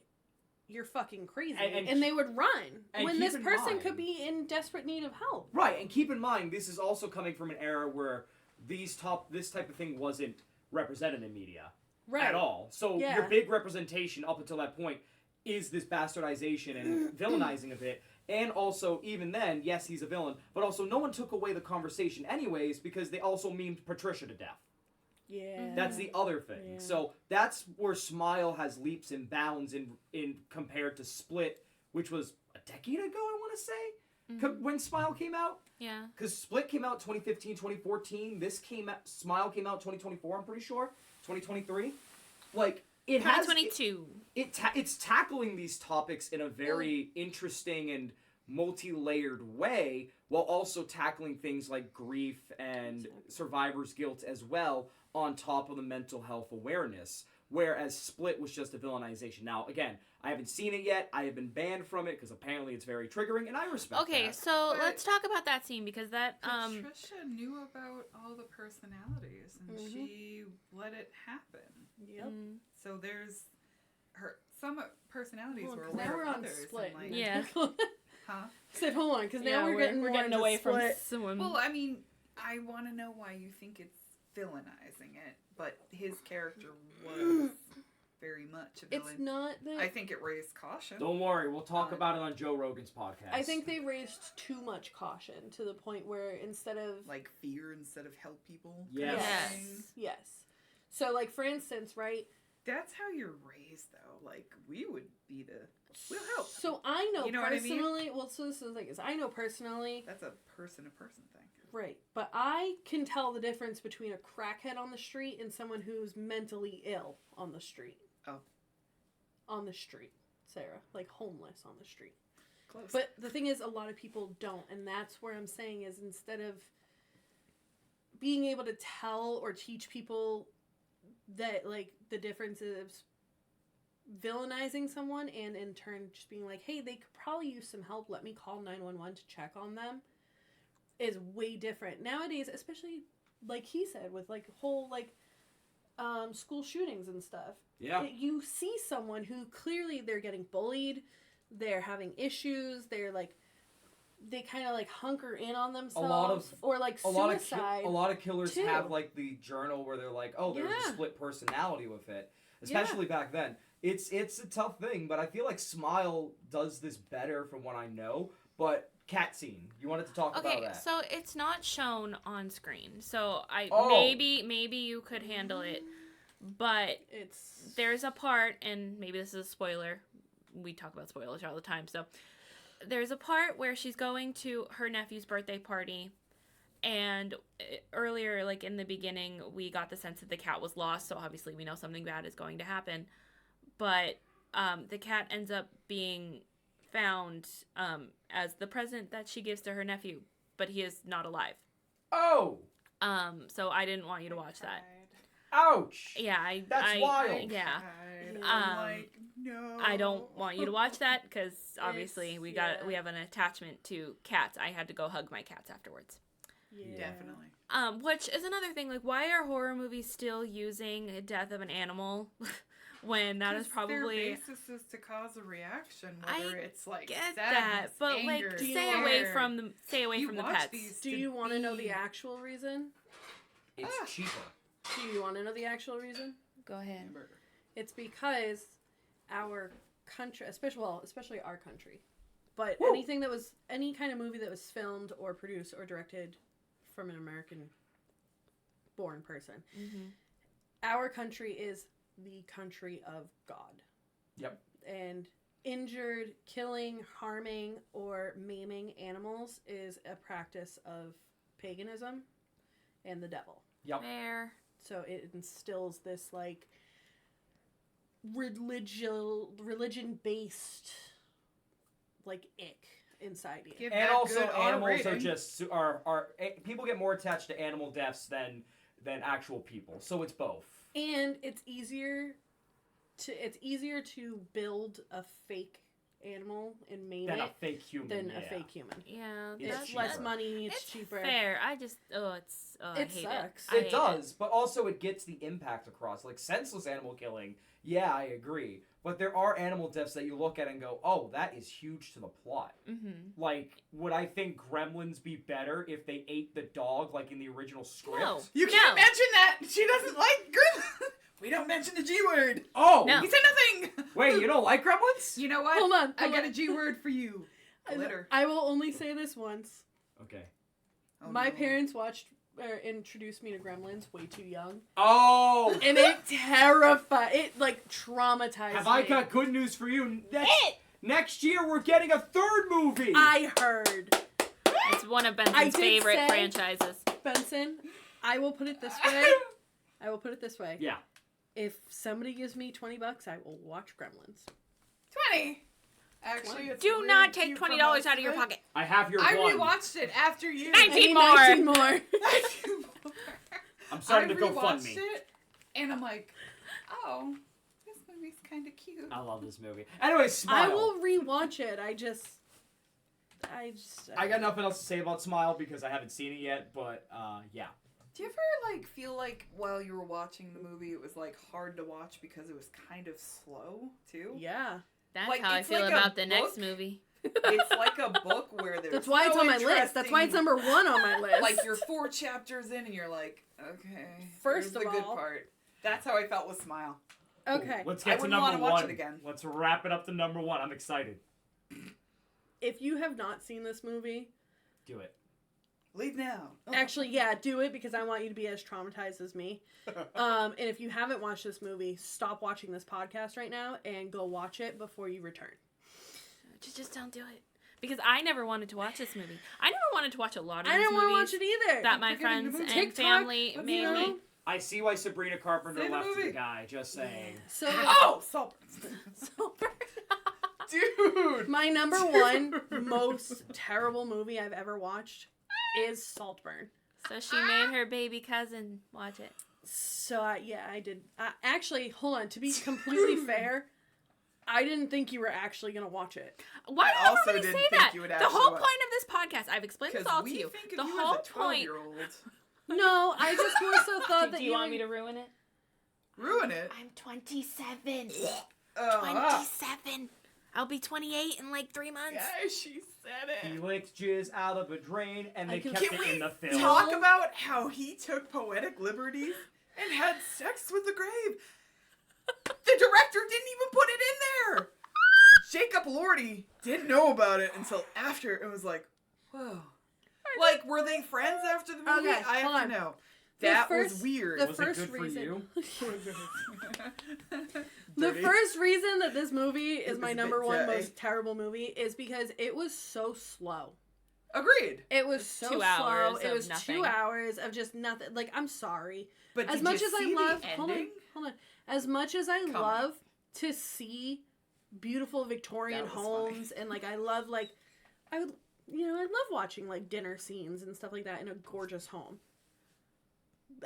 "You're fucking crazy," and they would run when this person could be in desperate need of help. Right, and keep in mind, this is also coming from an era where this type of thing wasn't represented in media at all. So your big representation up until that point is this bastardization and villainizing of it. And also, even then, yes, he's a villain, but also no one took away the conversation anyways because they also memed Patricia to death. Yeah. That's the other thing. Yeah. So that's where Smile has leaps and bounds in compared to Split, which was a decade ago, I want to say, when Smile came out. Yeah. Because Split came out 2015, 2014. Smile came out 2024, I'm pretty sure. 2023. Like, it has... 2022. It's tackling these topics in a very interesting and multi-layered way, while also tackling things like grief and survivor's guilt as well, on top of the mental health awareness. Whereas Split was just a villainization. Now, again, I haven't seen it yet. I have been banned from it because apparently it's very triggering, and I respect that. Okay, so But- let's talk about that scene because that Patricia knew about all the personalities and she let it happen. Yep. So there's some personalities Hold on, were 'cause aware now we're of on others. Split. And, like, Yeah. Huh? Said hold on, because now we're getting more into away from Split. someone. Well, I mean, I want to know why you think it's villainizing it, but his character was very much a villain. It's not that. I think it raised caution. Don't worry, we'll talk about it on Joe Rogan's podcast. I think they raised too much caution to the point where instead of Like fear instead of help people. Yes. yes. So like for instance, right? That's how you're raised, though. Like, we would be we'll help. So I know, You know what I mean? personally. Well, so this is the thing is, I know personally, That's a person-to-person thing. right? But I can tell the difference between a crackhead on the street and someone who's mentally ill on the street. Oh. On the street, Sarah, like homeless on the street. Close. But the thing is, a lot of people don't, and that's where I'm saying is instead of being able to tell or teach people that like the difference is villainizing someone and in turn just being like, hey, they could probably use some help, let me call 911 to check on them, is way different nowadays, especially like he said with like whole like school shootings and stuff. You see someone who clearly they're getting bullied, they're having issues, they're like they kind of like hunker in on themselves, lot or like a suicide. lot of killers too. have like the journal where they're like, oh, there's a Yeah. split personality with it. Especially back then. It's a tough thing, but I feel like Smile does this better from what I know. But cat scene, you wanted to talk about Okay, that? so it's not shown on screen, so Oh. maybe you could handle it, but It's there's a part, and maybe this is a spoiler. We talk about spoilers all the time, so there's a part where she's going to her nephew's birthday party, and earlier, like in the beginning, we got the sense that the cat was lost, so obviously we know something bad is going to happen. But the cat ends up being found as the present that she gives to her nephew, but he is not alive. Oh! So I didn't want you to watch that. Ouch! Yeah, That's wild. Yeah. I'm like, no. I don't want you to watch that because obviously It's- we have an attachment to cats. I had to go hug my cats afterwards. yeah. Definitely. Which is another thing. Like, why are horror movies still using a death of an animal when that is probably Their basis is to cause a reaction, I whether it's like get sadness, that, but anger, like Do you stay want- away from You the watch pets. these Do to you want to know be- the actual reason? It's cheaper. Do you want to know the actual reason? Go ahead. Hamburger. It's because our country, especially our country, but Woo. any kind of movie that was filmed or produced or directed from an American-born person, Mm-hmm. our country is the country of God. Yep. And injured, killing, harming, or maiming animals is a practice of paganism and the devil. Yep. Fair. So it instills this like religion-based like ick inside you. Give And that also, good R animals are rating. just people get more attached to animal deaths than actual people. So it's both. And it's easier to build a fake animal and maim Than a it fake human. than yeah. a fake human. Yeah, It's It's cheaper. less money, it's It's cheaper. fair. I just I It hate sucks. it. I It hate does, but also it gets the impact across. Like senseless animal killing, yeah, I agree. But there are animal deaths that you look at and go, oh, that is huge to the plot. Mm-hmm. Like, would I think Gremlins be better if they ate the dog like in the original script? No. You can't mention that. She doesn't like Gremlins. We don't mention the G word. Oh! No. He said nothing. Wait, you don't like Gremlins? You know what? Hold on. I got a G word for you. Glitter. I will only say this once. Okay. Oh, My no. parents watched or introduced me to Gremlins way too young. Oh! And it traumatized Have me. I got good news for you? Next year we're getting a third movie! I heard. It's one of I Benson's did favorite say- franchises. Benson, I will put it this way. Yeah. If somebody gives me $20, I will watch Gremlins. 20. Actually, it's Do really not take cute for $20 most out of your it. pocket. I have your I one. rewatched it after you. 19 19 more. more. I'm starting to go rewatched fund me. it, and I'm like, oh, this movie's kind of cute. I love this movie. Anyway, Smile. I will rewatch it. I got nothing else to say about Smile because I haven't seen it yet, but yeah. Do you ever feel like while you were watching the movie, it was hard to watch because it was kind of slow too? Yeah. That's Like, how I it's feel like a about the next book. movie. It's like a book where there's That's why it's so on my list. That's why it's interesting- number 1 on my list. Like you're 4 chapters in, and you're like, okay. First here's of the good all- part. That's how I felt with Smile. Okay. Let's I get to wouldn't number wanna watch one. it again. Let's wrap it up to number 1. I'm excited. If you have not seen this movie, Do it. Leave now. actually, yeah, do it because I want you to be as traumatized as me. And if you haven't watched this movie, stop watching this podcast right now and go watch it before you return. Just don't do it. Because I never wanted to watch this movie. I never wanted to watch a lot of I these didn't want to movies watch it either. that my forgetting to friends move. and TikTok, family let's made go. me. I see why Sabrina Carpenter Say the left movie. the guy, just saying. So, Oh, Saltburn. Dude. my number 1 most terrible movie I've ever watched is Saltburn. So she made her baby cousin watch it. So, yeah, I did. Actually, hold on. To be completely fair, I didn't think you were actually going to watch it. Why I did also everybody didn't say think that? you would The actually whole watch- point of this podcast, I've explained this Because all we to you. think of The you whole as a point. 12-year-old. No, I just more so thought that Do you want me to ruin it? Ruin it. I'm 27. Oh, 27. I'll be 28 in like 3 months. Yeah, she said He it. licked jizz out of a drain, and they kept Can it we in the film. talk about how he took poetic liberties and had sex with the grave? The director didn't even put it in there. Jacob Lordy didn't know about it until after. It was like, whoa. Like, were they friends after the movie? Okay, I hold have on. to know. The That first- was weird. the Was first it good reason- for you? The Dirty. first reason that this movie is was my a number bit one dirty. most terrible movie is because it was so slow. Agreed. It was so 2 slow. hours It of was nothing. 2 hours of just nothing. Like, I'm sorry. But As did much you as I see the love, hold on, ending? hold on. As much as I Coming. love to see beautiful Victorian That was homes and like I love like I would I love watching like dinner scenes and stuff like that in a gorgeous home.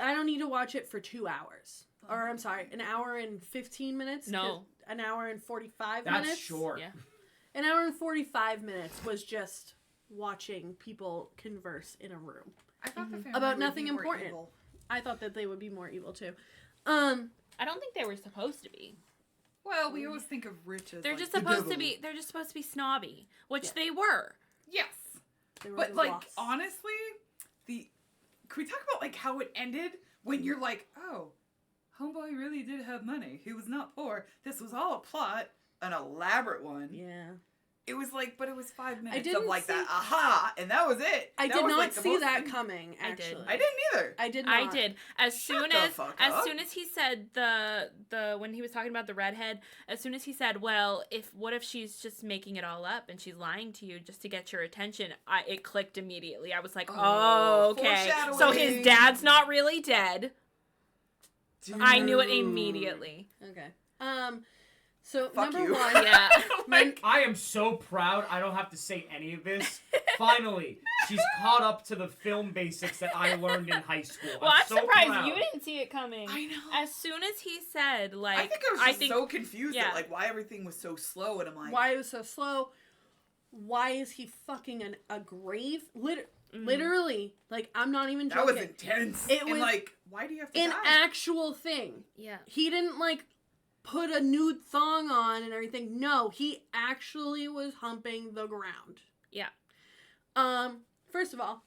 I don't need to watch it for 2 hours. Or I'm sorry, an hour and 15 minutes. No. An hour and 45 That's minutes. short. Yeah. An hour and 45 minutes was just watching people converse in a room. I thought the family About would nothing be more important. evil. I thought that they would be more evil too. I don't think they were supposed to be. Well, we always think of rich as They're like, just the supposed to devil. be. They're just supposed to be snobby, which Yeah. they were. Yes. They were But the like boss. honestly, can we talk about like how it ended when you're like, oh, homeboy really did have money. He was not poor. This was all a plot. An elaborate one. Yeah. It was like, but it was 5 minutes Of didn't like see- that, aha, and that was it. I That did was, not like, the see most that thing- coming. I did. Actually, I didn't either. I did I not. did. As soon the as fuck as up. soon as he said the when he was talking about the redhead, as soon as he said, "Well, what if she's just making it all up and she's lying to you just to get your attention?" It clicked immediately. I was like, "Oh, okay. So his foreshadowing. dad's not really dead." I knew it Dude. immediately. Okay. So Fuck number you. one, Yeah. I am so proud I don't have to say any of this. Finally, she's caught up to the film basics that I learned in high school. Well, I'm so surprised proud. you didn't see it coming. I know. As soon as he said, like, I think I was just so confused yeah. at like why everything was so slow, and I'm like, why it was so slow? Why is he fucking a grave? Literally, like I'm not even that joking. was intense. It and was like, why do you have to An die? actual thing. Yeah. He didn't like put a nude thong on and everything. No, he actually was humping the ground. Yeah. First of all,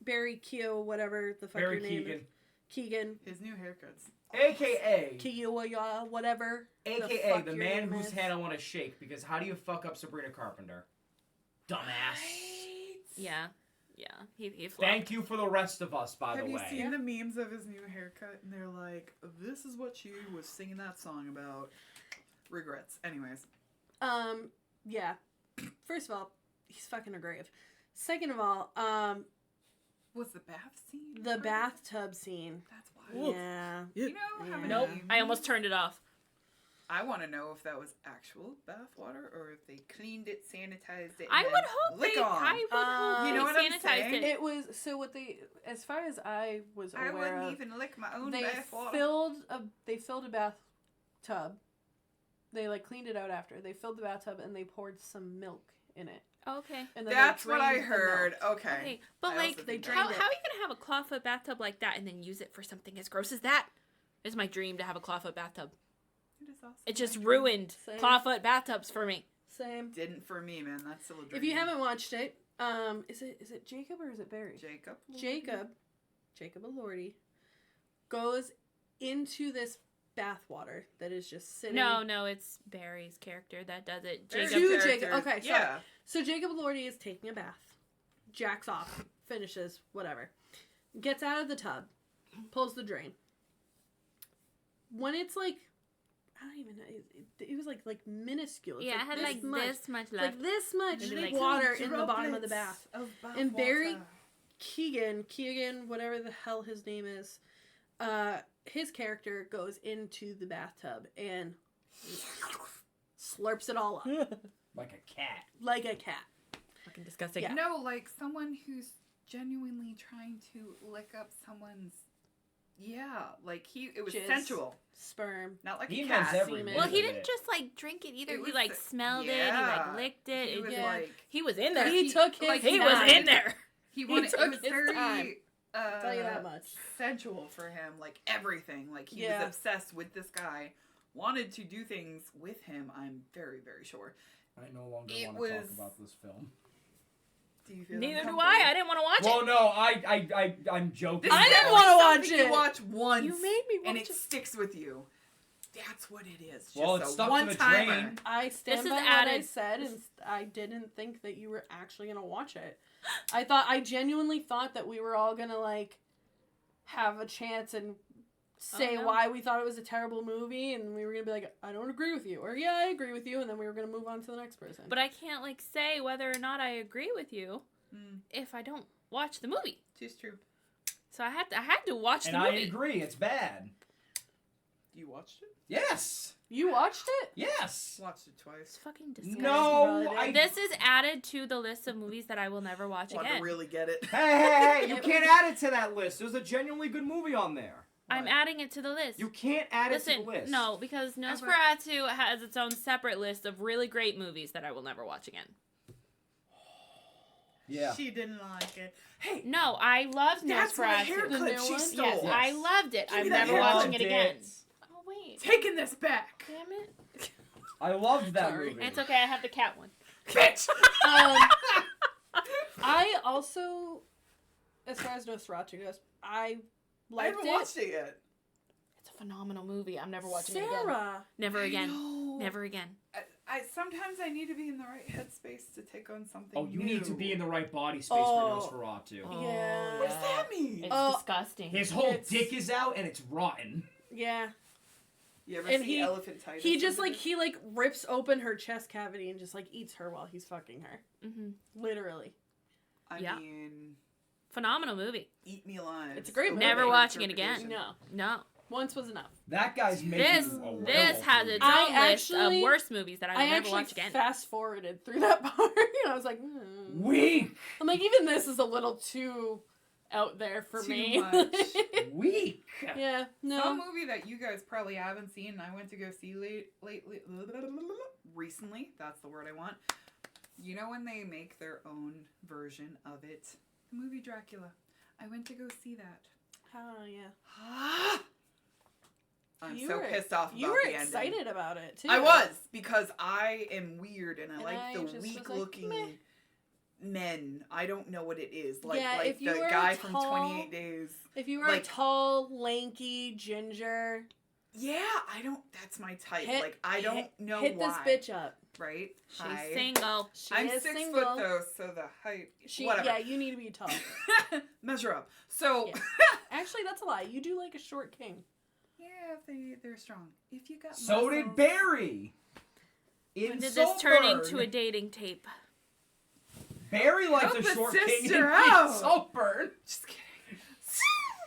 Barry Keogh, whatever the fuck Barry your name Keoghan. is. Keegan. His new haircuts. AKA, Keogh, whatever. AKA fuck the your man name whose is. hand I want to shake, because how do you fuck up Sabrina Carpenter? Dumbass. Yeah. Yeah. He flopped. Thank you for the rest of us, by Have the you way. seen the memes of his new haircut? And they're like, this is what she was singing that song about. Regrets. Anyways. Yeah. First of all, he's fucking a grave. Second of all, Was the bath scene? the great? bathtub scene. That's wild. Yeah. You know how many Nope. memes- I almost turned it off. I want to know if that was actual bath water or if they cleaned it, sanitized it. I and would then hope lick they. on. I would hope You know they what I'm sanitized saying? it. It was so what they, as far as I was I aware wouldn't of, even lick my own they bath water. filled a bathtub. They like cleaned it out after. They filled the bathtub and they poured some milk in it. Okay. And then That's they what I drained the heard. milk. Okay. Okay, but I like, also they think drained how it. are you gonna have a clawfoot bathtub like that and then use it for something as gross as that? It's my dream to have a clawfoot bathtub. It is also It just my dream. ruined Same. clawfoot bathtubs for me. Same. Didn't for me, man. That's still a dream. If you haven't watched it, is it Jacob or is it Barry? Jacob Elordi goes into this bathwater that is just sitting. No, it's Barry's character that does it. There's Jacob. Two characters. Jacob- okay, sorry. Yeah. So Jacob Elordi is taking a bath, jacks off, finishes, whatever, gets out of the tub, pulls the drain. When it's like, I don't even know, it was like minuscule. It's Yeah, it had like much. this much It's left. like this much Maybe like water in the bottom of the bath. Of bath And Barry- water. Keegan, whatever the hell his name is, his character goes into the bathtub and slurps it all up Like a cat. like a cat. Fucking disgusting. Yeah. No, like someone who's genuinely trying to lick up someone's. Yeah, like it was Jizz. sensual, Sperm. not like He a meant cat. every semen. minute Well, he of didn't it. just like drink it either. It He was like the- smelled it. He yeah. like licked it. He It- was Yeah. like he was in there. He took his like, He he was time. in there. he wanted. took It was his very. time. I'll tell you that much. Sensual for him, like everything. Like he Yeah. was obsessed with this guy wanted to do things with him. I'm very, very sure. I no longer It want to was- talk about this film. Do you feel Neither do uncomfortable? I. I didn't want to watch Well, it. no, I'm joking. This I is didn't definitely wanna watch something it. You watch once. You made me and watch it it. sticks with you. That's what it is. Well, Just it's a stuck to the one-timer. drain. I stand This is by what I added- said, and I didn't think that you were actually gonna watch it. I genuinely thought that we were all gonna like have a chance and say no. why we thought it was a terrible movie, and we were gonna be like, I don't agree with you, or yeah, I agree with you, and then we were gonna move on to the next person. But I can't like say whether or not I agree with you if I don't watch the movie. Just true. So I had to watch And the I movie. agree, it's bad. You watched it? Yes. You watched it? Yes. Watched it It's twice. fucking disgusting. No, Brother. I. This is added to the list of movies that I will never watch Want again. to really get it? Hey, you It can't was- add it to that list. There's a genuinely good movie on there. I'm adding it to the list. You can't add it to Listen, the list. no, because Nosferatu has its own separate list of really great movies that I will never watch again. Yeah. She didn't like it. Hey, No, I loved that's my Nosferatu. The haircut new she one? stole. Yes, Yes. I loved it. Give me I'm that never haircut. watching it again. It. Oh wait, Taking this back. damn it! I loved that Sorry. movie. It's okay. I have the cat one. Bitch! I also, as far as Nosferatu goes, I I liked haven't it. watched it yet. It's a phenomenal movie. I'm never watching it again. Sarah, Never I again. know. Never again. I sometimes I need to be in the right headspace to take on something Oh, you new. need to be in the right body space Oh. for Nosferatu. Oh, Yeah. What does that mean? It's Oh. disgusting. His whole It's- dick is out and it's rotten. yeah, You ever and see he- elephantitis? he just under like he like rips open her chest cavity and just like eats her while he's fucking her, hmm Literally. I Yeah. mean, Phenomenal movie. eat me alive. It's a great movie. Never Perfect watching it again. interpretation. No, No. once was enough. That guy's making This a werewolf this has movie. its I own list of actually- worst movies that I will I never actually watch again. fast forwarded through that part. And I was like, Weak. I'm like, even this is a little too out there for Too me. much. Weak. Yeah, Some no. movie that you guys probably haven't seen, and I went to go see recently. That's the word I want. You know when they make their own version of it? The movie Dracula. I went to go see that. Oh yeah. I'm You so were- pissed off about You were the ending. excited about it too. I was, because I am weird and I And like I the just was like, weak-looking meh. men. I don't know what it is. Like, Yeah, like if you the were guy from tall- 28 Days. If you were like- a tall, lanky ginger, Yeah, I don't. That's my type. Hit- like, I don't know hit why. this bitch up. Right? She's Hi. single. She I'm is 6 single. foot though, so the height. She, whatever. yeah, you need to be tall. Measure up. So. Yeah. Actually, that's a lie. You do like a short king. Yeah, if they're strong. If you got So did muscles- Barry. When In did this turn Saltburn. into a dating tape? Barry likes Help a a short king in sister out. Saltburn. Just kidding.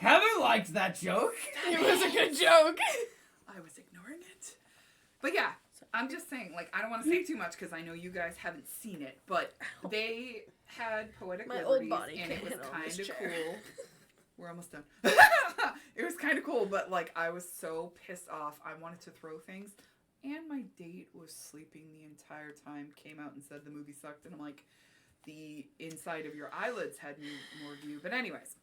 Heather liked that joke. It was a good joke. I was ignoring it. But yeah, I'm just saying, like, I don't want to say too much because I know you guys haven't seen it, but they had poetic My old liberties body and can't it was handle this kind of chair. cool. We're almost done. It was kind of cool, but like I was so pissed off. I wanted to throw things, and my date was sleeping the entire time. Came out and said the movie sucked, and I'm like, the inside of your eyelids had more view. But anyways,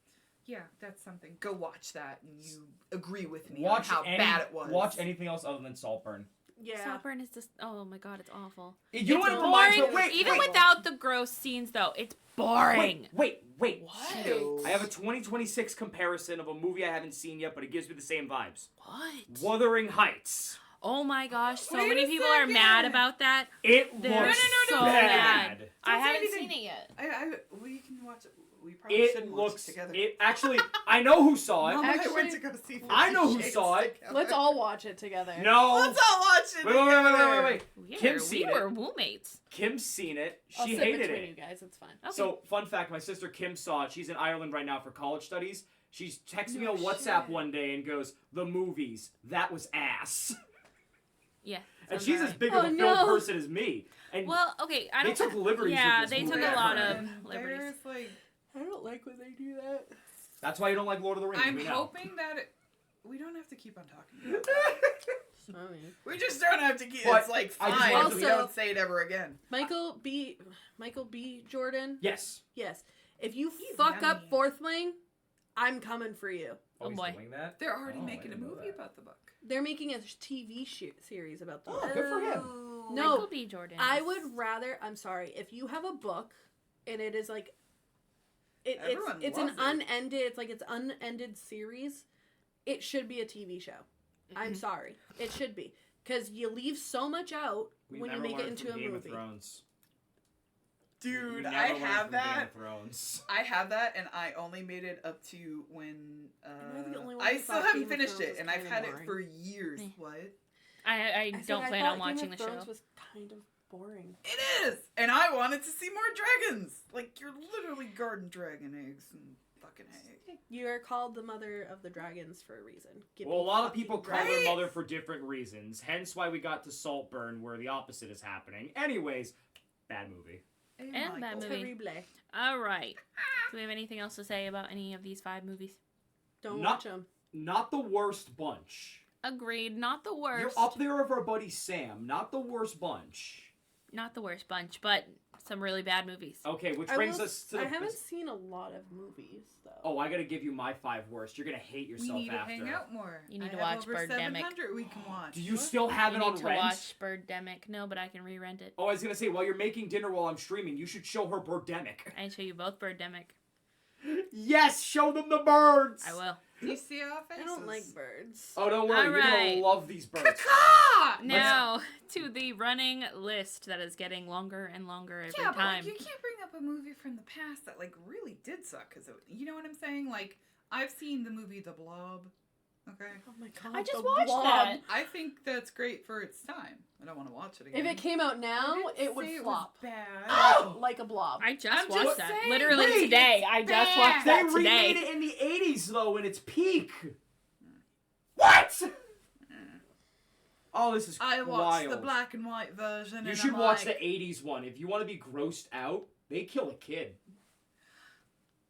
yeah, that's something. Go watch that, and you agree with me Watch on how bad it was. Watch anything else other than Saltburn. Yeah. Saltburn is just. Oh my god, it's awful. You know It's what it reminds me boring. of? Wait, Even wait, without the gross scenes, though, it's boring. wait. What? I have a 2026 comparison of a movie I haven't seen yet, but it gives me the same vibes. What? Wuthering Heights. Oh my gosh, so Wait many a people are second. mad about that. It They're looks so bad. mad. I Don't say haven't anything. seen it yet. We can watch it. We probably It shouldn't watch looks. it together. It actually. I know who saw it. Mom and I Actually, went to go see I know who 50 saw Shades it. together. Let's all watch it together. No. Let's all watch it. Wait. We Kim's we seen were it. roommates. Kim's seen it. I'll She sit hated between it. you guys. It's fine. Okay. So, fun fact: my sister Kim saw it. She's in Ireland right now for college studies. She's texting me No on WhatsApp shit. one day and goes, "The movies. That was ass." yeah. And sounds she's as alright. big of a Oh, film no. person as me. And Well, okay. I they don't. took liberties Yeah, with this they movie. took a lot of And liberties. there's, like, I don't like when they do that. That's why you don't like Lord of the Rings. I'm we know. hoping that we don't have to keep on talking about Sorry. We just don't have to keep. But It's like I just fine. wanted We to- don't say it ever again. Michael B. Jordan. Yes. Yes. If you He's fuck up yummy. Fourth Wing, I'm coming for you. Oh, he's boy. doing that? They're already Oh, I making a didn't know movie that. about the book. They're making a TV series about them. Oh, good for him. No, Michael B. Jordan. I would rather. I'm sorry, if you have a book and it is like, Everyone it's loves an it. unended. It's like it's unended series. It should be a TV show. I'm sorry, it should be because you leave so much out We when you never make it learned into from a Game movie. Of Thrones. Dude, We never I learned have from Game that. of Thrones. I have that, and I only made it up to when. Am I the only one I who still thought haven't Game of finished Thrones it, was and I've kinda had it boring? for years. Eh. What? I I don't said plan I on thought Game watching of the Thrones show. was kind of boring. It is, and I wanted to see more dragons. Like you're literally guarding dragon eggs and fucking eggs. You are called the mother of the dragons for a reason. Give Well, a me lot of fucking people call dragons. their mother for different reasons. Hence why we got to Saltburn, where the opposite is happening. Anyways, bad movie. Hey, And that Michael. movie. Terrible. All right. Do we have anything else to say about any of these 5 movies? Don't Not- watch them. Not the worst bunch. Agreed. Not the worst. You're up there with our buddy Sam. Not the worst bunch. Not the worst bunch, but some really bad movies. Okay, which I brings will us to I the... haven't seen a lot of movies though. Oh, I gotta give you my 5 worst. You're gonna hate We yourself need to after. hang out more. You need I to have watch over Birdemic. 700 we can watch. Do you What? still have You it on need to rent? watch Birdemic. No, but I can re-rent it. Oh, I was gonna say, while you're making dinner while I'm streaming, you should show her Birdemic. I can show you both Birdemic. Yes, show them the birds! I will. Do you see our faces? I don't like birds. Oh, don't worry, you're Alright. gonna love these birds. Caw! Now to the running list that is getting longer and longer every Yeah, but time. like, you can't bring up a movie from the past that like really did suck because you know what I'm saying. Like I've seen the movie The Blob. Okay, Oh my god. I just the watched Blob. that. I think that's great for its time. I don't want to watch it again. If it came out now, I didn't it would say it flop. was bad. Oh! Like a blob. I just I'm watched just that. saying, Literally wait, today. I just watched They that remade today. it in the 80s, though, in its peak. What? Oh, this is I watched wild. the black and white version. You and should I'm watch like, the 80s one. If you want to be grossed out, they kill a kid.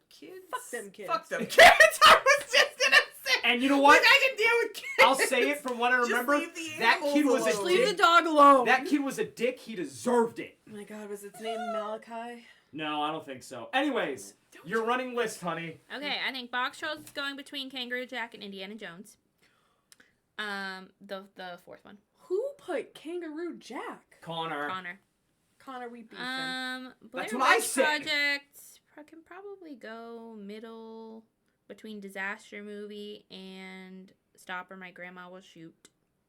kids. Fuck them kids. Fuck them kids. I was just gonna say. And you know what? Like, I can deal with kids. I'll say it from what I Just remember. leave the That animals kid was a Just leave the dick. dog alone. That kid was a dick. He deserved it. Oh my god, was its name Malachi? No, I don't think so. Anyways, your running list, honey. Okay, I think box trolls is going between Kangaroo Jack and Indiana Jones. The fourth one, Who put Kangaroo Jack? Connor. Connor. We beefing. Blair That's what I Witch said. Project can probably go middle between Disaster Movie and Stop or My Grandma Will Shoot.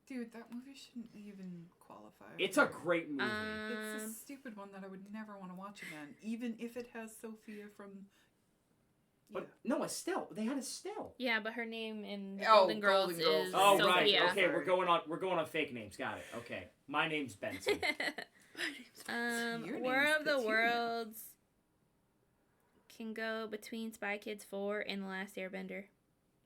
Dude, that movie shouldn't even qualify. It's a great movie. It's a stupid one that I would never want to watch again, even if it has Sophia from. But no, Estelle. They had Estelle. Yeah, but her name in the Oh, Golden Girls Golden Girls. is Oh Sophia. right. Okay, Sorry. we're going on fake names. Got it. Okay. My name's Benson. Your War name's of the Petunia. Worlds can go between Spy Kids 4 and The Last Airbender.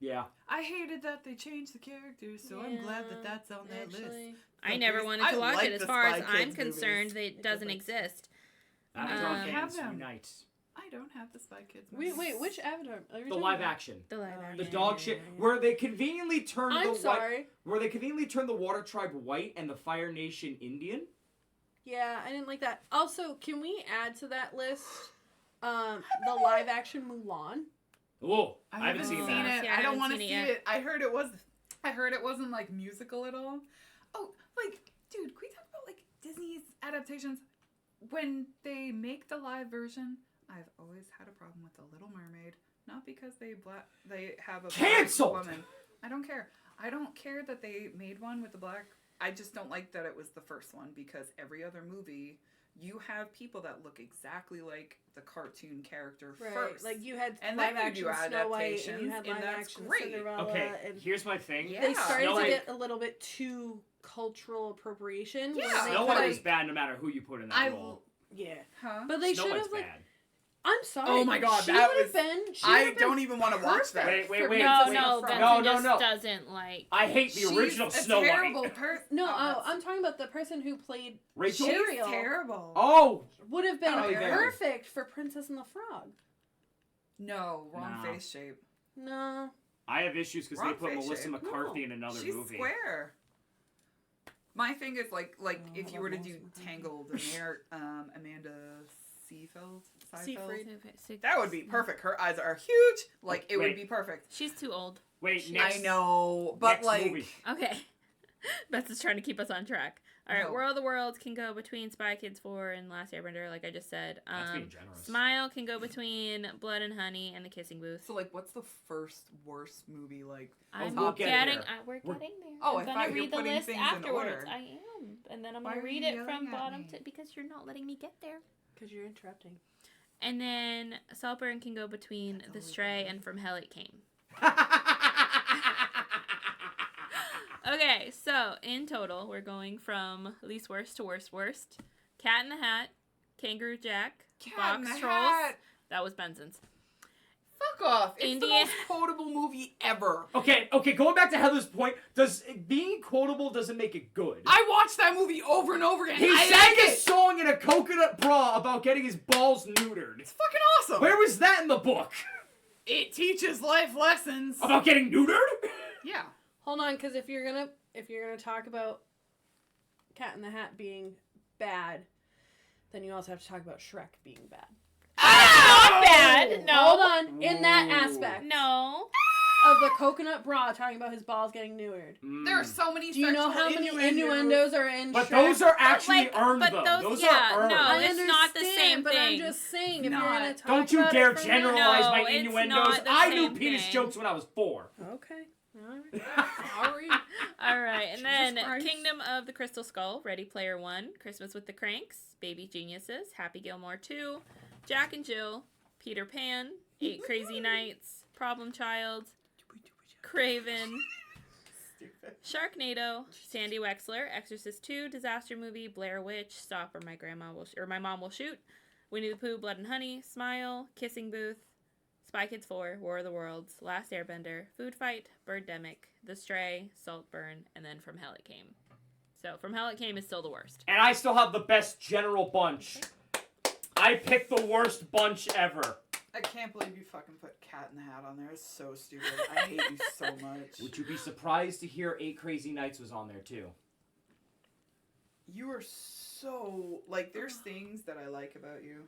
Yeah. I hated that they changed the characters, so I'm glad that that's on that list. Actually, I never Because wanted I to watch like it. As the far Spy as I'm Kids concerned, movies. it doesn't exist. Avatar I have fans them. unite. I don't have the Spy Kids. wait, movies. which Avatar? Are you The talking live about? action. The live The action. The dog shit where they conveniently turned I'm the sorry. where they conveniently turned the Water Tribe white and the Fire Nation Indian. Yeah, I didn't like that. Also, can we add to that list the live action Mulan? Whoa, I haven't seen that. it. Yeah, I I don't haven't want to seen it see yet. it. I heard it wasn't like musical at all. Oh, like, dude, can we talk about like Disney's adaptations? When they make the live version, I've always had a problem with The Little Mermaid. Not because they have a black Canceled! woman. I don't care. I don't care that they made one with the black. I just don't like that it was the first one because every other movie you have people that look exactly like the cartoon character Right, first. like you had And live then you action do Snow White, and you adaptations, had and live that's action great. Cinderella, Okay, and here's my thing. Yeah. they started Snow to White- get a little bit too cultural appropriation. Yeah. where they Snow cut White out- is bad no matter who you put in that role. Yeah, Huh? but they Snow should White's have like. bad. I'm sorry. Oh my God, she that would have was- been. She I would've don't been even want to watch that. perfect Wait, for wait. No, Princess no, of the Benson Frog. No, just no. doesn't like. I hate the She's original a Snow terrible White. No, that's- I'm talking about the person who played Rachel. She's Ariel. terrible. Oh, would have been Halle Berry. perfect for Princess and the Frog. No, wrong No. face shape. No. I have issues because they Rock put face Melissa shape. McCarthy No. in another She's movie. square. My thing is like Oh, if you were to do Tangled and Amanda Seafield. Siegfried. That would be perfect. Her eyes are huge. Like, it Wait. would be perfect. She's too old. Wait, next. I know, but next like, movie. Okay. Beth is trying to keep us on track. All right, No. War of the Worlds can go between Spy Kids 4 and Last Airbender, like I just said. That's being generous. Smile can go between Blood and Honey and The Kissing Booth. so like, what's the first worst movie? Like, I'm we'll get getting. there. We're We're- getting there. Oh, I I'm gonna thought you were read the putting list things in afterwards. order. I am, and then I'm Why gonna are read you it from yelling at bottom me? to because you're not letting me get there. Because you're interrupting. And then Saltburn can go between The Stray and From Hell It Came. Okay, so in total, we're going from least worst to worst. Cat in the Hat, Kangaroo Jack, Cat in Box the Trolls. Hat. That was Benson's. Fuck off. It's India- the most quotable movie ever. Okay, going back to Heather's point, being quotable doesn't make it good. I watched that movie over and over again. He I sang like a it. song in a coconut bra about getting his balls neutered. It's fucking awesome. Where was that in the book? It teaches life lessons. About getting neutered? Yeah. Hold on, because if you're gonna talk about Cat in the Hat being bad, then you also have to talk about Shrek being bad. Not bad. No. Hold on, in that Ooh. aspect No. of the coconut bra talking about his balls getting neutered. There are so many Do you know how many innuendos are in But Shrek? those are actually like, earned, but though. those- Those yeah, are earned. no, I it's not the understand, same but I'm thing. just saying, if Not. you're gonna talk Don't you about dare it from generalize No, my it's innuendos. not the I knew same penis thing. jokes when I was 4. Okay. Alright. Sorry. All right, and Jesus then Christ. Kingdom of the Crystal Skull, Ready Player One, Christmas with the Cranks, Baby Geniuses, Happy Gilmore 2, Jack and Jill, Peter Pan, 8 Crazy Nights, Problem Child, Craven, Sharknado, Sandy Wexler, Exorcist 2, Disaster Movie, Blair Witch, Stop or My Mom Will Shoot, Winnie the Pooh, Blood and Honey, Smile, Kissing Booth, Spy Kids 4, War of the Worlds, Last Airbender, Food Fight, Birdemic, The Stray, Saltburn, and then From Hell It Came. So From Hell It Came is still the worst. And I still have the best general bunch. I picked the worst bunch ever. I can't believe you fucking put Cat in the Hat on there. It's so stupid. I hate you so much. Would you be surprised to hear 8 Crazy Nights was on there, too? You are so like. There's things that I like about you.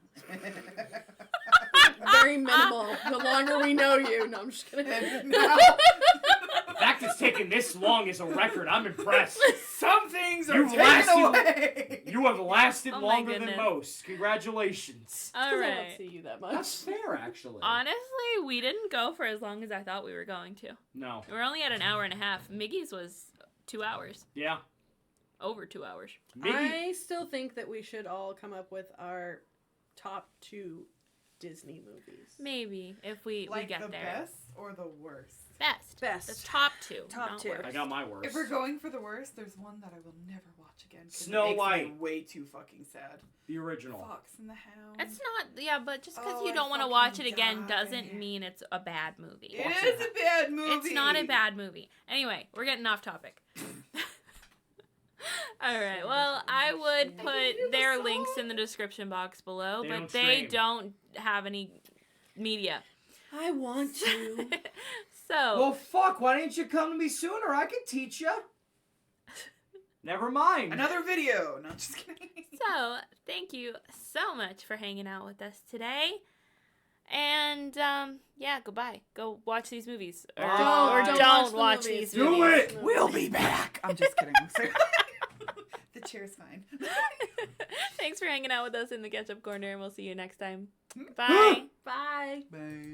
Very minimal. The longer we know you. No, I'm just kidding. And now, The fact it's taken this long is a record. I'm impressed. some things are You've taken lasted- away. You have lasted Oh my longer than goodness. most. Congratulations. All I don't right. see you that That's much. fair, actually. Honestly, we didn't go for as long as I thought we were going to. No. We're only at an hour and a half. Miggy's was 2 hours. Yeah. Over 2 hours. Maybe. I still think that we should all come up with our top 2 Disney movies. Maybe, if we Like get the there. best or the worst? Best. Best. The top 2. Top not 2. worst. I got my worst. If we're going for the worst, there's one that I will never watch again. 'Cause Snow it makes White. Me way too fucking sad. The original. Fox and the Hound. It's not, yeah, but just because Oh, you I don't want to fucking watch it again die. doesn't mean it's a bad movie. It Watch is it. a bad movie. It's not a bad movie. Anyway, we're getting off topic. All right. Well, I would put their links in the description box below, They but don't they stream. don't have any media. I want to. So, Well, fuck, why didn't you come to me sooner? I could teach you. Never mind. Another video. No, just kidding. so thank you so much for hanging out with us today. And yeah, goodbye. Go watch these movies, or Don't don't the watch movies. these Do movies. it! We'll be back. I'm just kidding. I'm sorry. The chair's fine. Thanks for hanging out with us in the Ketchup Corner, and we'll see you next time. Bye. Bye. Bye.